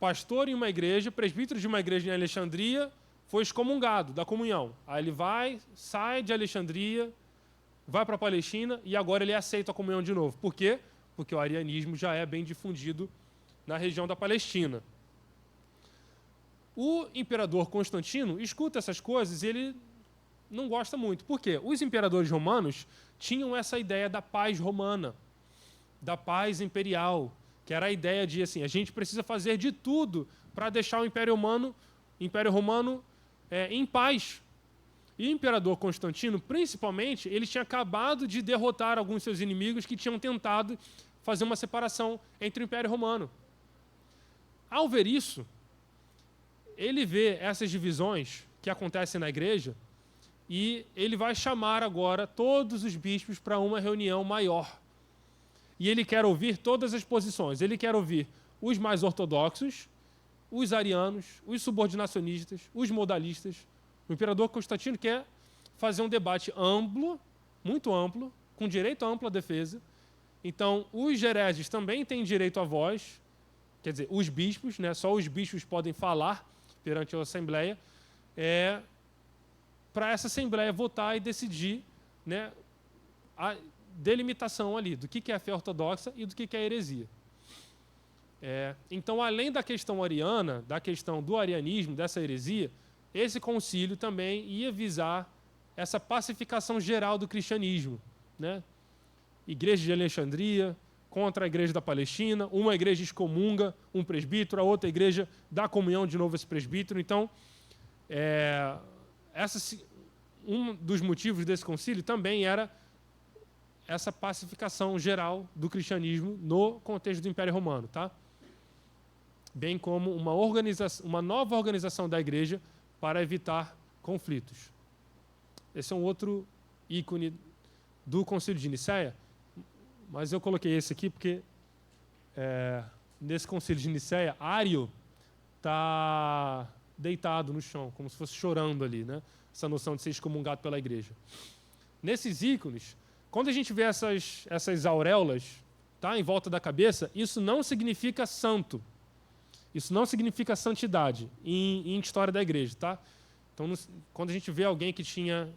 pastor em uma igreja, presbítero de uma igreja em Alexandria, foi excomungado da comunhão. Aí ele sai de Alexandria, vai para a Palestina e agora ele aceita a comunhão de novo. Por quê? Porque o arianismo já é bem difundido na região da Palestina. O imperador Constantino escuta essas coisas e ele não gosta muito. Por quê? Os imperadores romanos tinham essa ideia da paz romana, da paz imperial, que era a ideia de, assim, a gente precisa fazer de tudo para deixar o Império Romano em paz. E o imperador Constantino, principalmente, ele tinha acabado de derrotar alguns seus inimigos que tinham tentado fazer uma separação entre o Império Romano. Ao ver isso, ele vê essas divisões que acontecem na igreja e ele vai chamar agora todos os bispos para uma reunião maior. E ele quer ouvir todas as posições. Ele quer ouvir os mais ortodoxos, os arianos, os subordinacionistas, os modalistas. O imperador Constantino quer fazer um debate amplo, muito amplo, com direito à ampla defesa. Então, os hereges também têm direito à voz, quer dizer, os bispos, né? Só os bispos podem falar perante a Assembleia, para essa Assembleia votar e decidir, né, a delimitação ali do que é a fé ortodoxa e do que é a heresia. Então, além da questão ariana, da questão do arianismo, dessa heresia, esse concílio também ia visar essa pacificação geral do cristianismo, né? Igreja de Alexandria contra a igreja da Palestina, uma igreja excomunga um presbítero, a outra igreja dá comunhão de novo a esse presbítero. Então, um dos motivos desse concílio também era essa pacificação geral do cristianismo no contexto do Império Romano, tá? Bem como uma nova organização da igreja para evitar conflitos. Esse é um outro ícone do Concílio de Nicéia, mas eu coloquei esse aqui porque nesse Concílio de Nicéia, Ário está deitado no chão, como se fosse chorando ali, né? Essa noção de ser excomungado pela igreja. Nesses ícones, quando a gente vê essas auréolas, tá, em volta da cabeça, isso não significa santo. Isso não significa santidade em história da igreja, tá? Então, quando a gente vê alguém que tinha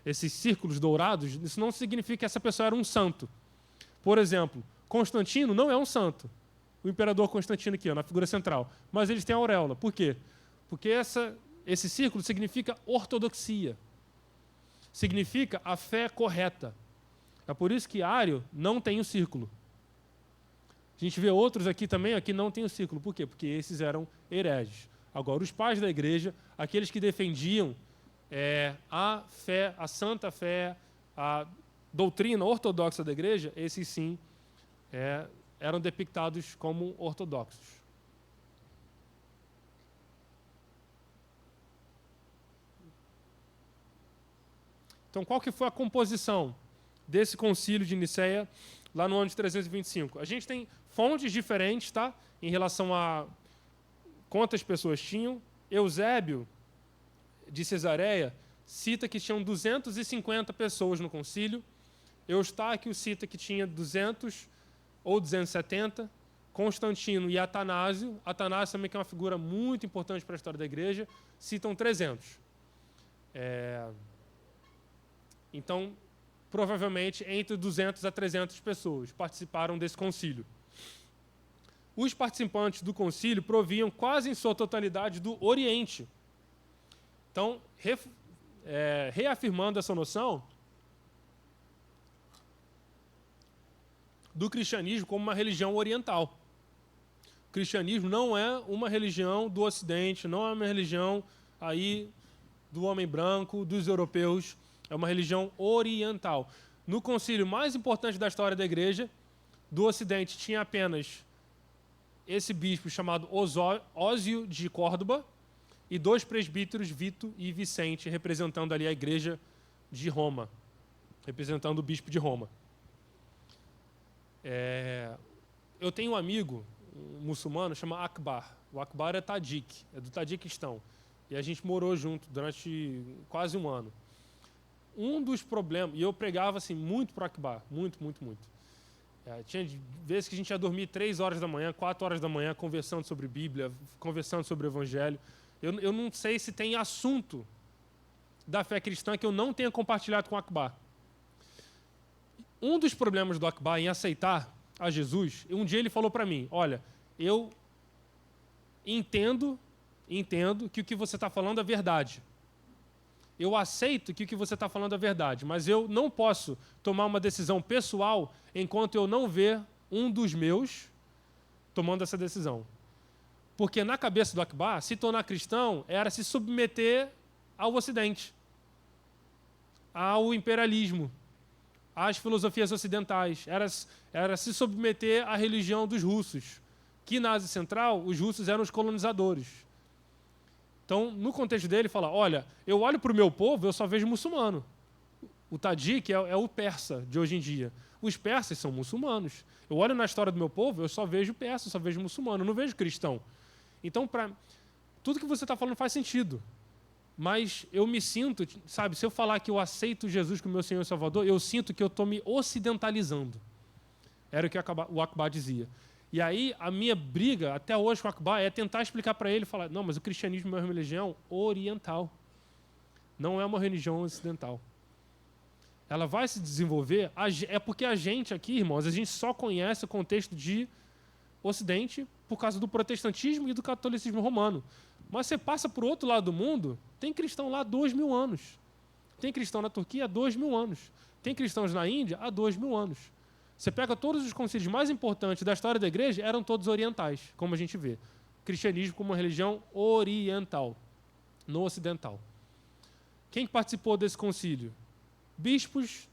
esses círculos dourados, isso não significa que essa pessoa era um santo. Por exemplo, Constantino não é um santo. O imperador Constantino aqui, ó, na figura central. Mas eles têm a auréola. Por quê? Porque esse círculo significa ortodoxia. Significa a fé correta. É por isso que Ário não tem o círculo. A gente vê outros aqui também que não tem o círculo. Por quê? Porque esses eram hereges. Agora, os pais da igreja, aqueles que defendiam a fé, a santa fé, a doutrina ortodoxa da igreja, esses sim eram depictados como ortodoxos. Então, qual que foi a composição desse concílio de Nicéia lá no ano de 325? A gente tem fontes diferentes, tá? Em relação a quantas pessoas tinham. Eusébio, de Cesareia, cita que tinham 250 pessoas no concílio. Eustáquio cita que tinha 200 ou 270. Constantino e Atanásio também, que é uma figura muito importante para a história da igreja, citam 300. Então, provavelmente, entre 200 a 300 pessoas participaram desse concílio. Os participantes do concílio provinham quase em sua totalidade do Oriente. Então, reafirmando essa noção do cristianismo como uma religião oriental. O cristianismo não é uma religião do Ocidente, não é uma religião aí do homem branco, dos europeus. É uma religião oriental. No concílio mais importante da história da igreja, do Ocidente, tinha apenas esse bispo chamado Ósio de Córdoba e 2 presbíteros, Vito e Vicente, representando ali a igreja de Roma, representando o bispo de Roma. Eu tenho um amigo, um muçulmano, chama Akbar. O Akbar é Tadjik, é do Tadjiquistão. E a gente morou junto durante quase um ano. Um dos problemas, e eu pregava assim, muito para o Akbar, muito. Tinha vezes que a gente ia dormir 3 horas da manhã, 4 horas da manhã, conversando sobre Bíblia, conversando sobre o Evangelho. Eu não sei se tem assunto da fé cristã que eu não tenha compartilhado com o Akbar. Um dos problemas do Akbar em aceitar a Jesus, um dia ele falou para mim, olha, eu entendo que o que você está falando é verdade. Eu aceito que o que você está falando é verdade, mas eu não posso tomar uma decisão pessoal enquanto eu não ver um dos meus tomando essa decisão. Porque na cabeça do Akbar, se tornar cristão era se submeter ao Ocidente, ao imperialismo, às filosofias ocidentais, era se submeter à religião dos russos, que na Ásia Central os russos eram os colonizadores. Então, no contexto dele, ele fala, olha, eu olho para o meu povo, eu só vejo muçulmano. O Tadjik é o persa de hoje em dia. Os persas são muçulmanos. Eu olho na história do meu povo, eu só vejo persa, eu só vejo muçulmano, eu não vejo cristão. Então, tudo que você está falando faz sentido. mas eu me sinto, sabe, se eu falar que eu aceito Jesus como meu Senhor e Salvador, eu sinto que eu estou me ocidentalizando. Era o que o Akbar dizia. E aí, a minha briga, até hoje, com o Akbar, é tentar explicar para ele, falar, não, mas o cristianismo é uma religião oriental. Não é uma religião ocidental. Ela vai se desenvolver, é porque a gente aqui, irmãos, a gente só conhece o contexto de Ocidente por causa do protestantismo e do catolicismo romano. Mas você passa para o outro lado do mundo, tem cristão lá há 2.000 anos. Tem cristão na Turquia há 2.000 anos. Tem cristãos na Índia há 2.000 anos. Você pega todos os concílios mais importantes da história da igreja, eram todos orientais, como a gente vê. Cristianismo como uma religião oriental, não ocidental. Quem participou desse concílio? Bispos,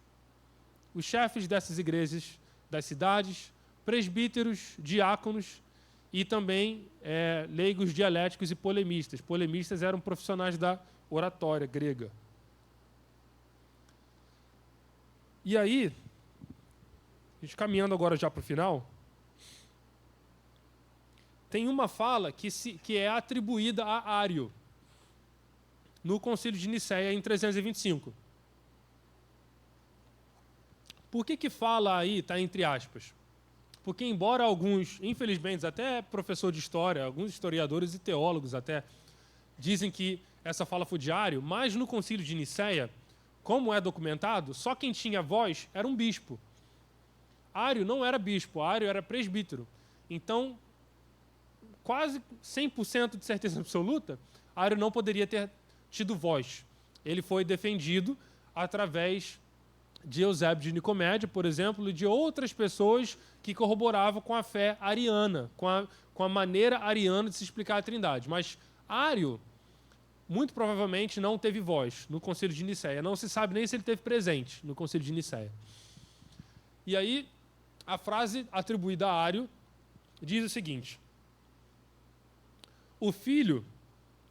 os chefes dessas igrejas das cidades, presbíteros, diáconos e também leigos dialéticos e polemistas. Polemistas eram profissionais da oratória grega. E aí, a gente caminhando agora já para o final, tem uma fala que é atribuída a Ário, no Concílio de Nicéia, em 325. Por que fala aí, está entre aspas? Porque embora alguns, infelizmente, até professor de história, alguns historiadores e teólogos até, dizem que essa fala foi de Ário, mas no Concílio de Nicéia, como é documentado, só quem tinha voz era um bispo. Ário não era bispo, Ário era presbítero. Então, quase 100% de certeza absoluta, Ário não poderia ter tido voz. Ele foi defendido através de Eusébio de Nicomédia, por exemplo, e de outras pessoas que corroboravam com a fé ariana, com a maneira ariana de se explicar a Trindade. Mas Ário, muito provavelmente, não teve voz no Concílio de Nicéia. Não se sabe nem se ele teve presente no Concílio de Nicéia. E aí, a frase atribuída a Ário diz o seguinte: o filho,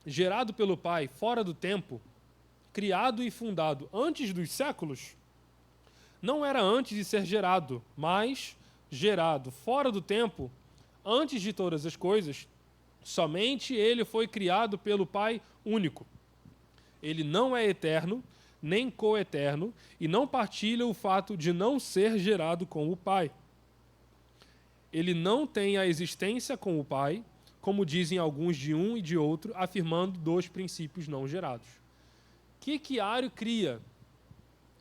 gerado pelo pai fora do tempo, criado e fundado antes dos séculos, não era antes de ser gerado, mas gerado fora do tempo, antes de todas as coisas, somente ele foi criado pelo Pai único. Ele não é eterno, nem coeterno, e não partilha o fato de não ser gerado com o Pai. Ele não tem a existência com o Pai, como dizem alguns de um e de outro, afirmando dois princípios não gerados. O que Ário cria?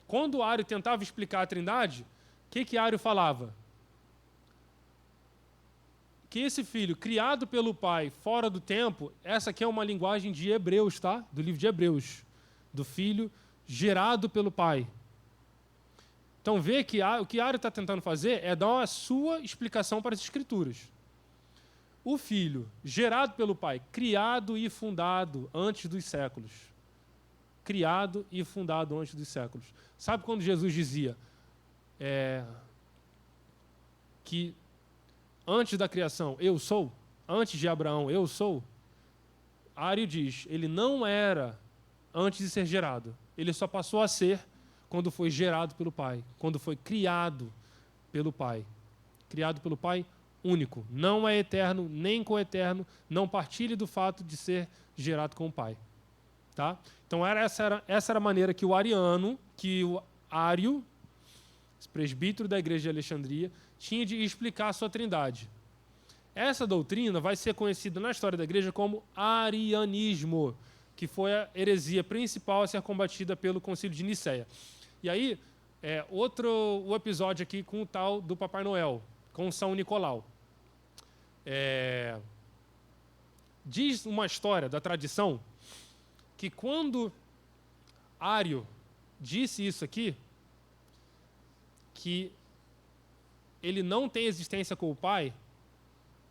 Quando Ário tentava explicar a Trindade, o que Ário falava? Que esse filho, criado pelo pai fora do tempo, essa aqui é uma linguagem de Hebreus, tá? Do livro de Hebreus. Do filho gerado pelo pai. Então vê que o que Ário está tentando fazer é dar a sua explicação para as Escrituras. O filho, gerado pelo pai, criado e fundado antes dos séculos. Criado e fundado antes dos séculos. Sabe quando Jesus dizia que antes da criação eu sou? Antes de Abraão eu sou? Ário diz, ele não era antes de ser gerado. Ele só passou a ser quando foi gerado pelo Pai. Quando foi criado pelo Pai. Criado pelo Pai único. Não é eterno, nem coeterno. Não partilhe do fato de ser gerado com o Pai. Tá? Então essa era a maneira que o ariano, que o Ário, esse presbítero da igreja de Alexandria, tinha de explicar a sua trindade. Essa doutrina vai ser conhecida na história da igreja como arianismo, que foi a heresia principal a ser combatida pelo Concílio de Nicéia. E aí, o episódio aqui com o tal do Papai Noel, com São Nicolau. Diz uma história da tradição que quando Ário disse isso aqui, que ele não tem existência com o Pai,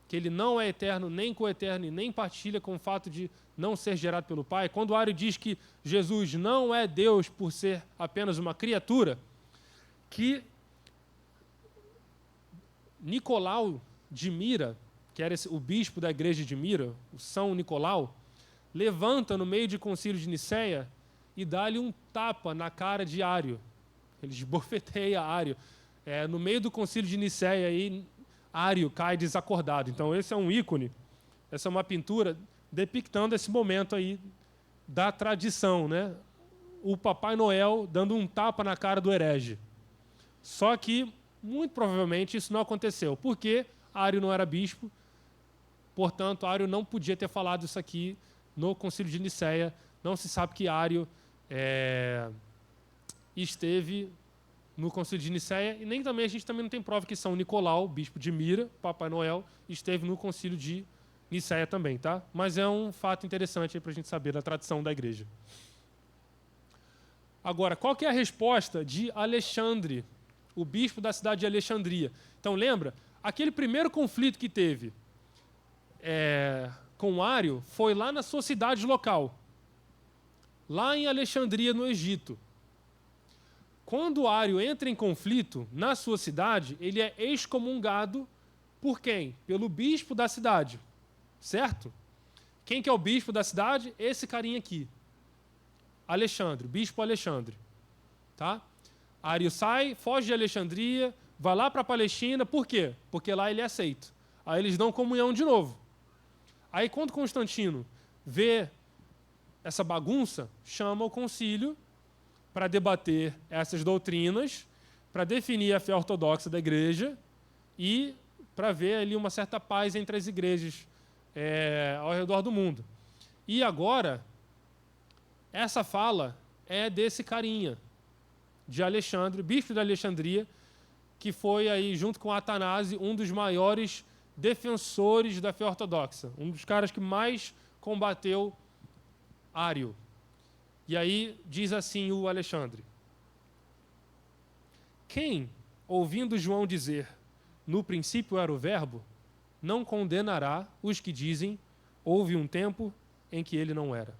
que ele não é eterno, nem coeterno, e nem partilha com o fato de não ser gerado pelo Pai, quando Ário diz que Jesus não é Deus por ser apenas uma criatura, que Nicolau de Mira, que era o bispo da igreja de Mira, o São Nicolau, levanta no meio de concílio de Nicéia e dá-lhe um tapa na cara de Ário. Ele esbofeteia Ário. No meio do concílio de Nicéia, aí, Ário cai desacordado. Então, esse é um ícone, essa é uma pintura depictando esse momento aí da tradição, né? O Papai Noel dando um tapa na cara do herege. Só que, muito provavelmente, isso não aconteceu, porque Ário não era bispo, portanto, Ário não podia ter falado isso aqui no Concílio de Nicéia. Não se sabe que Ário esteve no Concílio de Nicéia, e nem também a gente também não tem prova que São Nicolau, bispo de Mira, Papai Noel, esteve no Concílio de Nicéia também, tá? Mas é um fato interessante para a gente saber da tradição da igreja. Agora, qual que é a resposta de Alexandre, o bispo da cidade de Alexandria? Então, lembra? Aquele primeiro conflito que teve com Ário foi lá na sua cidade local, lá em Alexandria, no Egito. Quando Ário entra em conflito na sua cidade, ele é excomungado por quem? Pelo bispo da cidade, certo? Quem que é o bispo da cidade? Esse carinha aqui, Alexandre, bispo Alexandre. Tá? Ário sai, foge de Alexandria, vai lá para a Palestina, por quê? Porque lá ele é aceito. Aí eles dão comunhão de novo. Aí quando Constantino vê essa bagunça, chama o concílio para debater essas doutrinas, para definir a fé ortodoxa da igreja e para ver ali uma certa paz entre as igrejas ao redor do mundo. E agora, essa fala é desse carinha, de Alexandre, bispo de Alexandria, que foi aí, junto com Atanásio, um dos maiores defensores da fé ortodoxa, um dos caras que mais combateu Ário. E aí diz assim o Alexandre: quem, ouvindo João dizer, no princípio era o verbo, não condenará os que dizem, houve um tempo em que ele não era.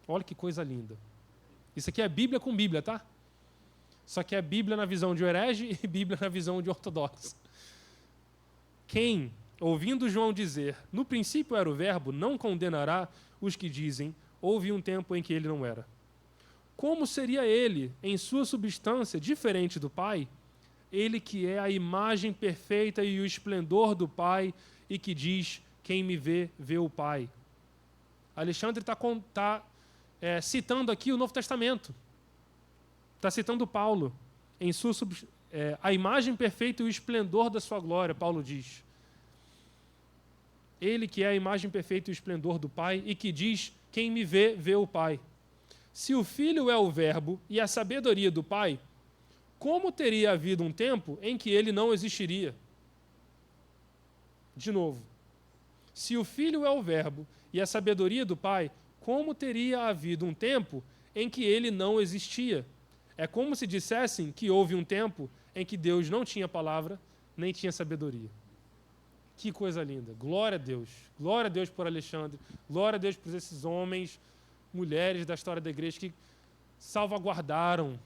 Olha que coisa linda. Isso aqui é Bíblia com Bíblia, tá? Só que é Bíblia na visão de herege e Bíblia na visão de ortodoxo. Quem, ouvindo João dizer, no princípio era o verbo, não condenará os que dizem, houve um tempo em que ele não era. Como seria ele, em sua substância, diferente do Pai? Ele que é a imagem perfeita e o esplendor do Pai e que diz, quem me vê, vê o Pai. Alexandre está citando aqui o Novo Testamento. Está citando Paulo. Em sua a imagem perfeita e o esplendor da sua glória, Paulo diz. Ele que é a imagem perfeita e o esplendor do Pai e que diz, quem me vê, vê o Pai. Se o Filho é o Verbo e a sabedoria do Pai, como teria havido um tempo em que ele não existiria? De novo. Se o Filho é o Verbo e a sabedoria do Pai, como teria havido um tempo em que ele não existia? É como se dissessem que houve um tempo em que Deus não tinha palavra, nem tinha sabedoria. Que coisa linda. Glória a Deus. Glória a Deus por Alexandre. Glória a Deus por esses homens, mulheres da história da igreja que salvaguardaram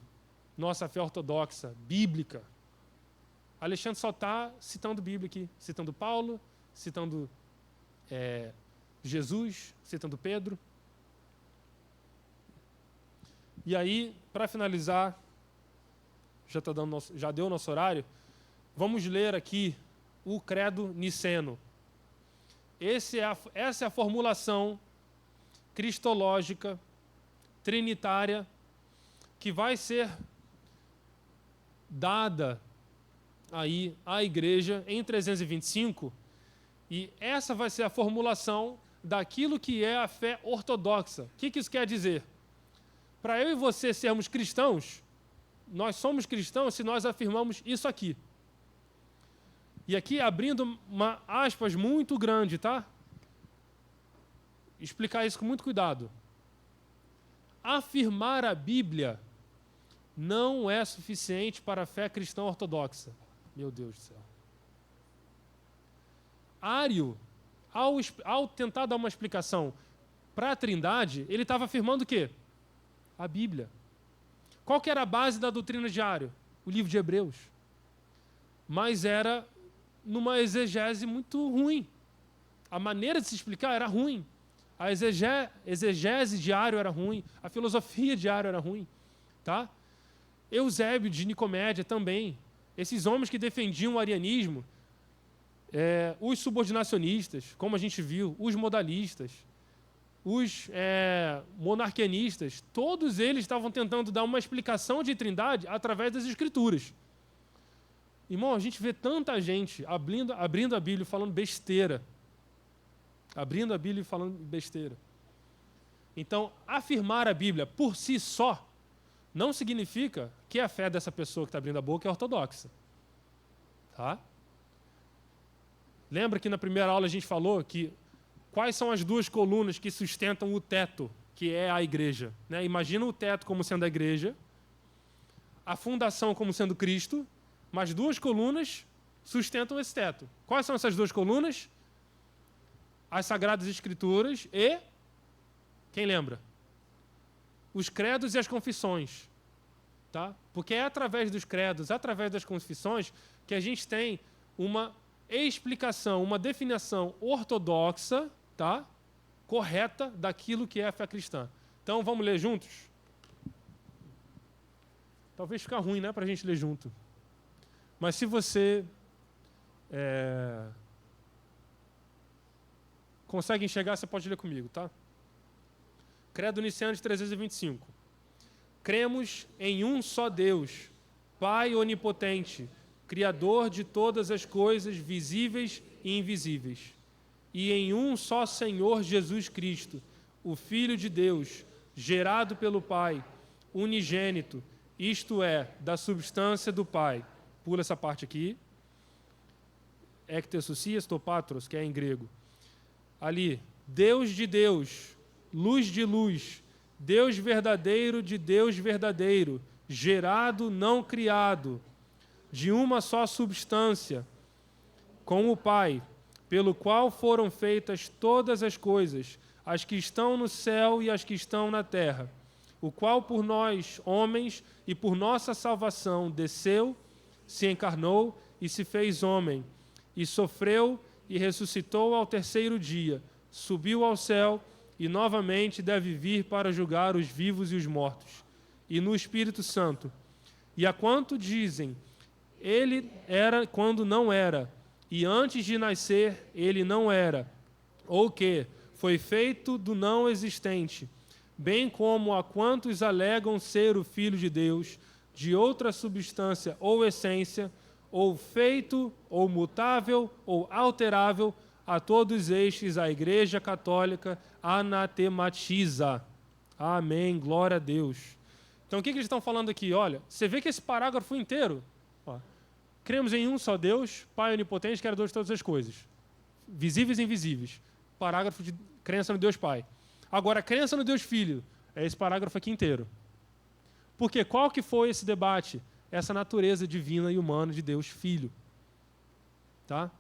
nossa fé ortodoxa, bíblica. Alexandre só está citando Bíblia aqui. Citando Paulo, citando Jesus, citando Pedro. E aí, para finalizar, já deu o nosso horário, vamos ler aqui o credo niceno. Essa é a formulação cristológica, trinitária, que vai ser dada aí à igreja em 325, e essa vai ser a formulação daquilo que é a fé ortodoxa. O que isso quer dizer? Para eu e você sermos cristãos, nós somos cristãos se nós afirmamos isso aqui. E aqui abrindo uma aspas muito grande, tá? Explicar isso com muito cuidado. Afirmar a Bíblia não é suficiente para a fé cristã ortodoxa. Meu Deus do céu. Ário, ao tentar dar uma explicação para a Trindade, ele estava afirmando o quê? A Bíblia. Qual que era a base da doutrina de Ário? O livro de Hebreus. Mas era numa exegese muito ruim. A maneira de se explicar era ruim. A exegese de Ário era ruim. A filosofia de Ário era ruim. Tá? Eusébio de Nicomédia também. Esses homens que defendiam o arianismo, os subordinacionistas, como a gente viu, os modalistas, os monarquianistas, todos eles estavam tentando dar uma explicação de trindade através das Escrituras. Irmão, a gente vê tanta gente abrindo a Bíblia e falando besteira. Abrindo a Bíblia e falando besteira. Então, afirmar a Bíblia por si só não significa que a fé dessa pessoa que está abrindo a boca é ortodoxa. Tá? Lembra que na primeira aula a gente falou que quais são as duas colunas que sustentam o teto, que é a igreja? Né? Imagina o teto como sendo a igreja, a fundação como sendo Cristo, mas duas colunas sustentam esse teto. Quais são essas duas colunas? As Sagradas Escrituras e... Quem lembra? Os credos e as confissões. Tá? Porque é através dos credos, através das confissões, que a gente tem uma explicação, uma definição ortodoxa, tá? Correta daquilo que é a fé cristã. Então, vamos ler juntos? Talvez fique ruim, né, para a gente ler junto. Mas se você consegue enxergar, você pode ler comigo, tá? Credo Niceno de 325. Cremos em um só Deus, Pai onipotente, Criador de todas as coisas visíveis e invisíveis, e em um só Senhor Jesus Cristo, o Filho de Deus, gerado pelo Pai, unigênito, isto é, da substância do Pai. Pula essa parte aqui. Ektesousias topatros, que é em grego. Ali, Deus de Deus, luz de luz, Deus verdadeiro de Deus verdadeiro, gerado, não criado, de uma só substância, com o Pai, pelo qual foram feitas todas as coisas, as que estão no céu e as que estão na terra, o qual por nós, homens, e por nossa salvação desceu, se encarnou e se fez homem, e sofreu e ressuscitou ao terceiro dia, subiu ao céu e novamente deve vir para julgar os vivos e os mortos, e no Espírito Santo. E a quanto dizem, ele era quando não era, e antes de nascer ele não era, ou que foi feito do não existente, bem como a quantos alegam ser o Filho de Deus, de outra substância ou essência, ou feito, ou mutável, ou alterável, a todos estes a Igreja Católica anatematiza. Amém, glória a Deus. Então o que eles estão falando aqui? Olha, você vê que esse parágrafo inteiro, ó, cremos em um só Deus, Pai onipotente, Criador de todas as coisas, visíveis e invisíveis. Parágrafo de crença no Deus Pai. Agora, crença no Deus Filho, é esse parágrafo aqui inteiro. Porque qual que foi esse debate? Essa natureza divina e humana de Deus Filho. Tá?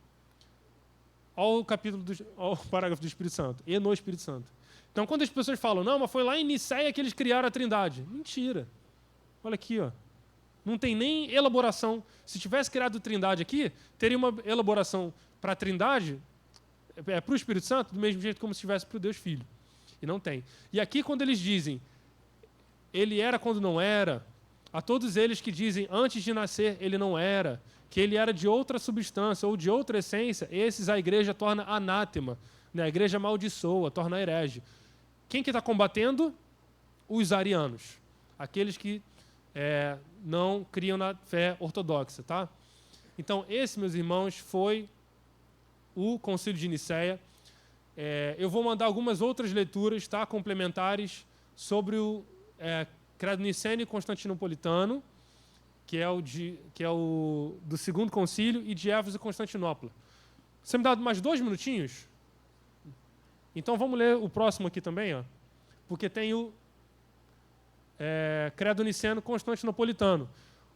Olha o parágrafo do Espírito Santo. E no Espírito Santo. Então, quando as pessoas falam, não, mas foi lá em Nicéia que eles criaram a Trindade. Mentira. Olha aqui, ó. Não tem nem elaboração. Se tivesse criado a Trindade aqui, teria uma elaboração para a Trindade, para o Espírito Santo, do mesmo jeito como se tivesse para o Deus Filho. E não tem. E aqui, quando eles dizem, ele era quando não era, a todos eles que dizem, antes de nascer, ele não era, que ele era de outra substância ou de outra essência, esses a igreja torna anátema, né? A igreja amaldiçoa, torna herege. Quem que está combatendo? Os arianos, aqueles que não criam na fé ortodoxa. Tá? Então, esse, meus irmãos, foi o Concílio de Nicéia. Eu vou mandar algumas outras leituras, tá, complementares sobre o Credo Niceno e Constantinopolitano, que é o do Segundo Concílio, e de Éfeso e Constantinopla. Você me dá mais 2 minutinhos? Então vamos ler o próximo aqui também, ó, porque tem o Credo Niceno Constantinopolitano.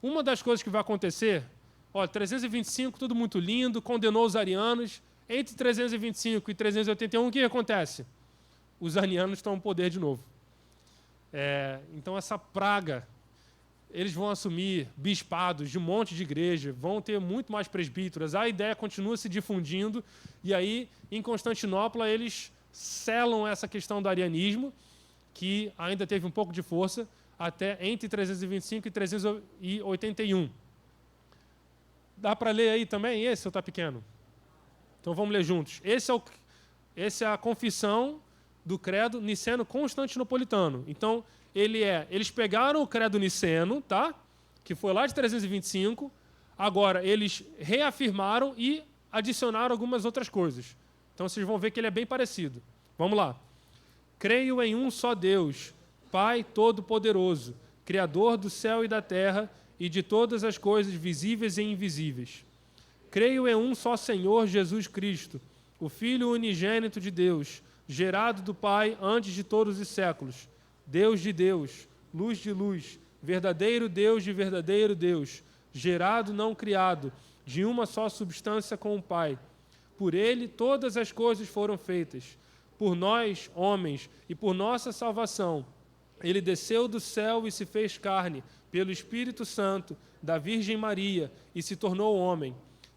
Uma das coisas que vai acontecer, 325, tudo muito lindo, condenou os arianos. Entre 325 e 381, o que acontece? Os arianos estão no poder de novo. Então, essa praga, eles vão assumir bispados de um monte de igreja, vão ter muito mais presbíteros, a ideia continua se difundindo, e aí, em Constantinopla, eles selam essa questão do arianismo, que ainda teve um pouco de força, até entre 325 e 381. Dá para ler aí também ou está pequeno? Então vamos ler juntos. Esse é a confissão do credo niceno-constantinopolitano. Então, eles pegaram o credo niceno, tá? Que foi lá de 325, agora eles reafirmaram e adicionaram algumas outras coisas. Então, vocês vão ver que ele é bem parecido. Vamos lá. Creio em um só Deus, Pai Todo-Poderoso, Criador do céu e da terra e de todas as coisas visíveis e invisíveis. Creio em um só Senhor Jesus Cristo, o Filho unigênito de Deus, gerado do Pai antes de todos os séculos, Deus de Deus, luz de luz, verdadeiro Deus de verdadeiro Deus, gerado, não criado, de uma só substância com o Pai. Por ele todas as coisas foram feitas. Por nós, homens, e por nossa salvação, ele desceu do céu e se fez carne, pelo Espírito Santo, da Virgem Maria, e se tornou homem.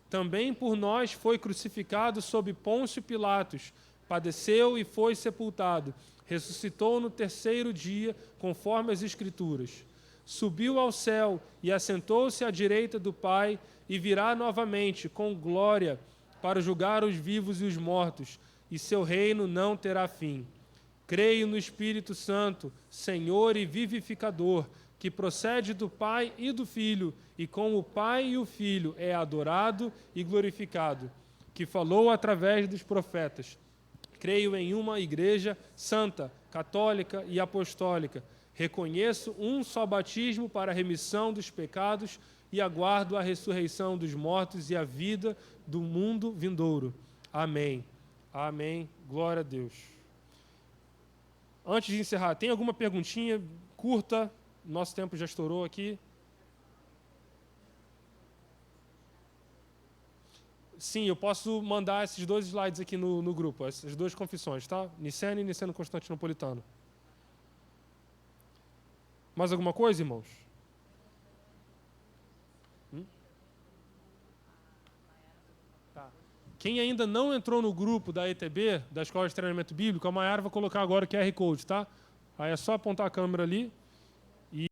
Também por nós foi crucificado sob Pôncio Pilatos, padeceu e foi sepultado, ressuscitou no terceiro dia, conforme as Escrituras. Subiu ao céu e assentou-se à direita do Pai, e virá novamente com glória para julgar os vivos e os mortos, e seu reino não terá fim. Creio no Espírito Santo, Senhor e vivificador, que procede do Pai e do Filho, e com o Pai e o Filho é adorado e glorificado, que falou através dos profetas. Creio em uma igreja santa, católica e apostólica. Reconheço um só batismo para a remissão dos pecados e aguardo a ressurreição dos mortos e a vida do mundo vindouro. Amém. Amém. Glória a Deus. Antes de encerrar, tem alguma perguntinha curta? Nosso tempo já estourou aqui. Sim, eu posso mandar esses 2 slides aqui no grupo, essas 2 confissões, tá? Niceno e Niceno-Constantinopolitano. Mais alguma coisa, irmãos? Tá. Quem ainda não entrou no grupo da ETB, da Escola de Treinamento Bíblico, a Maiara vai colocar agora o QR Code, tá? Aí é só apontar a câmera ali.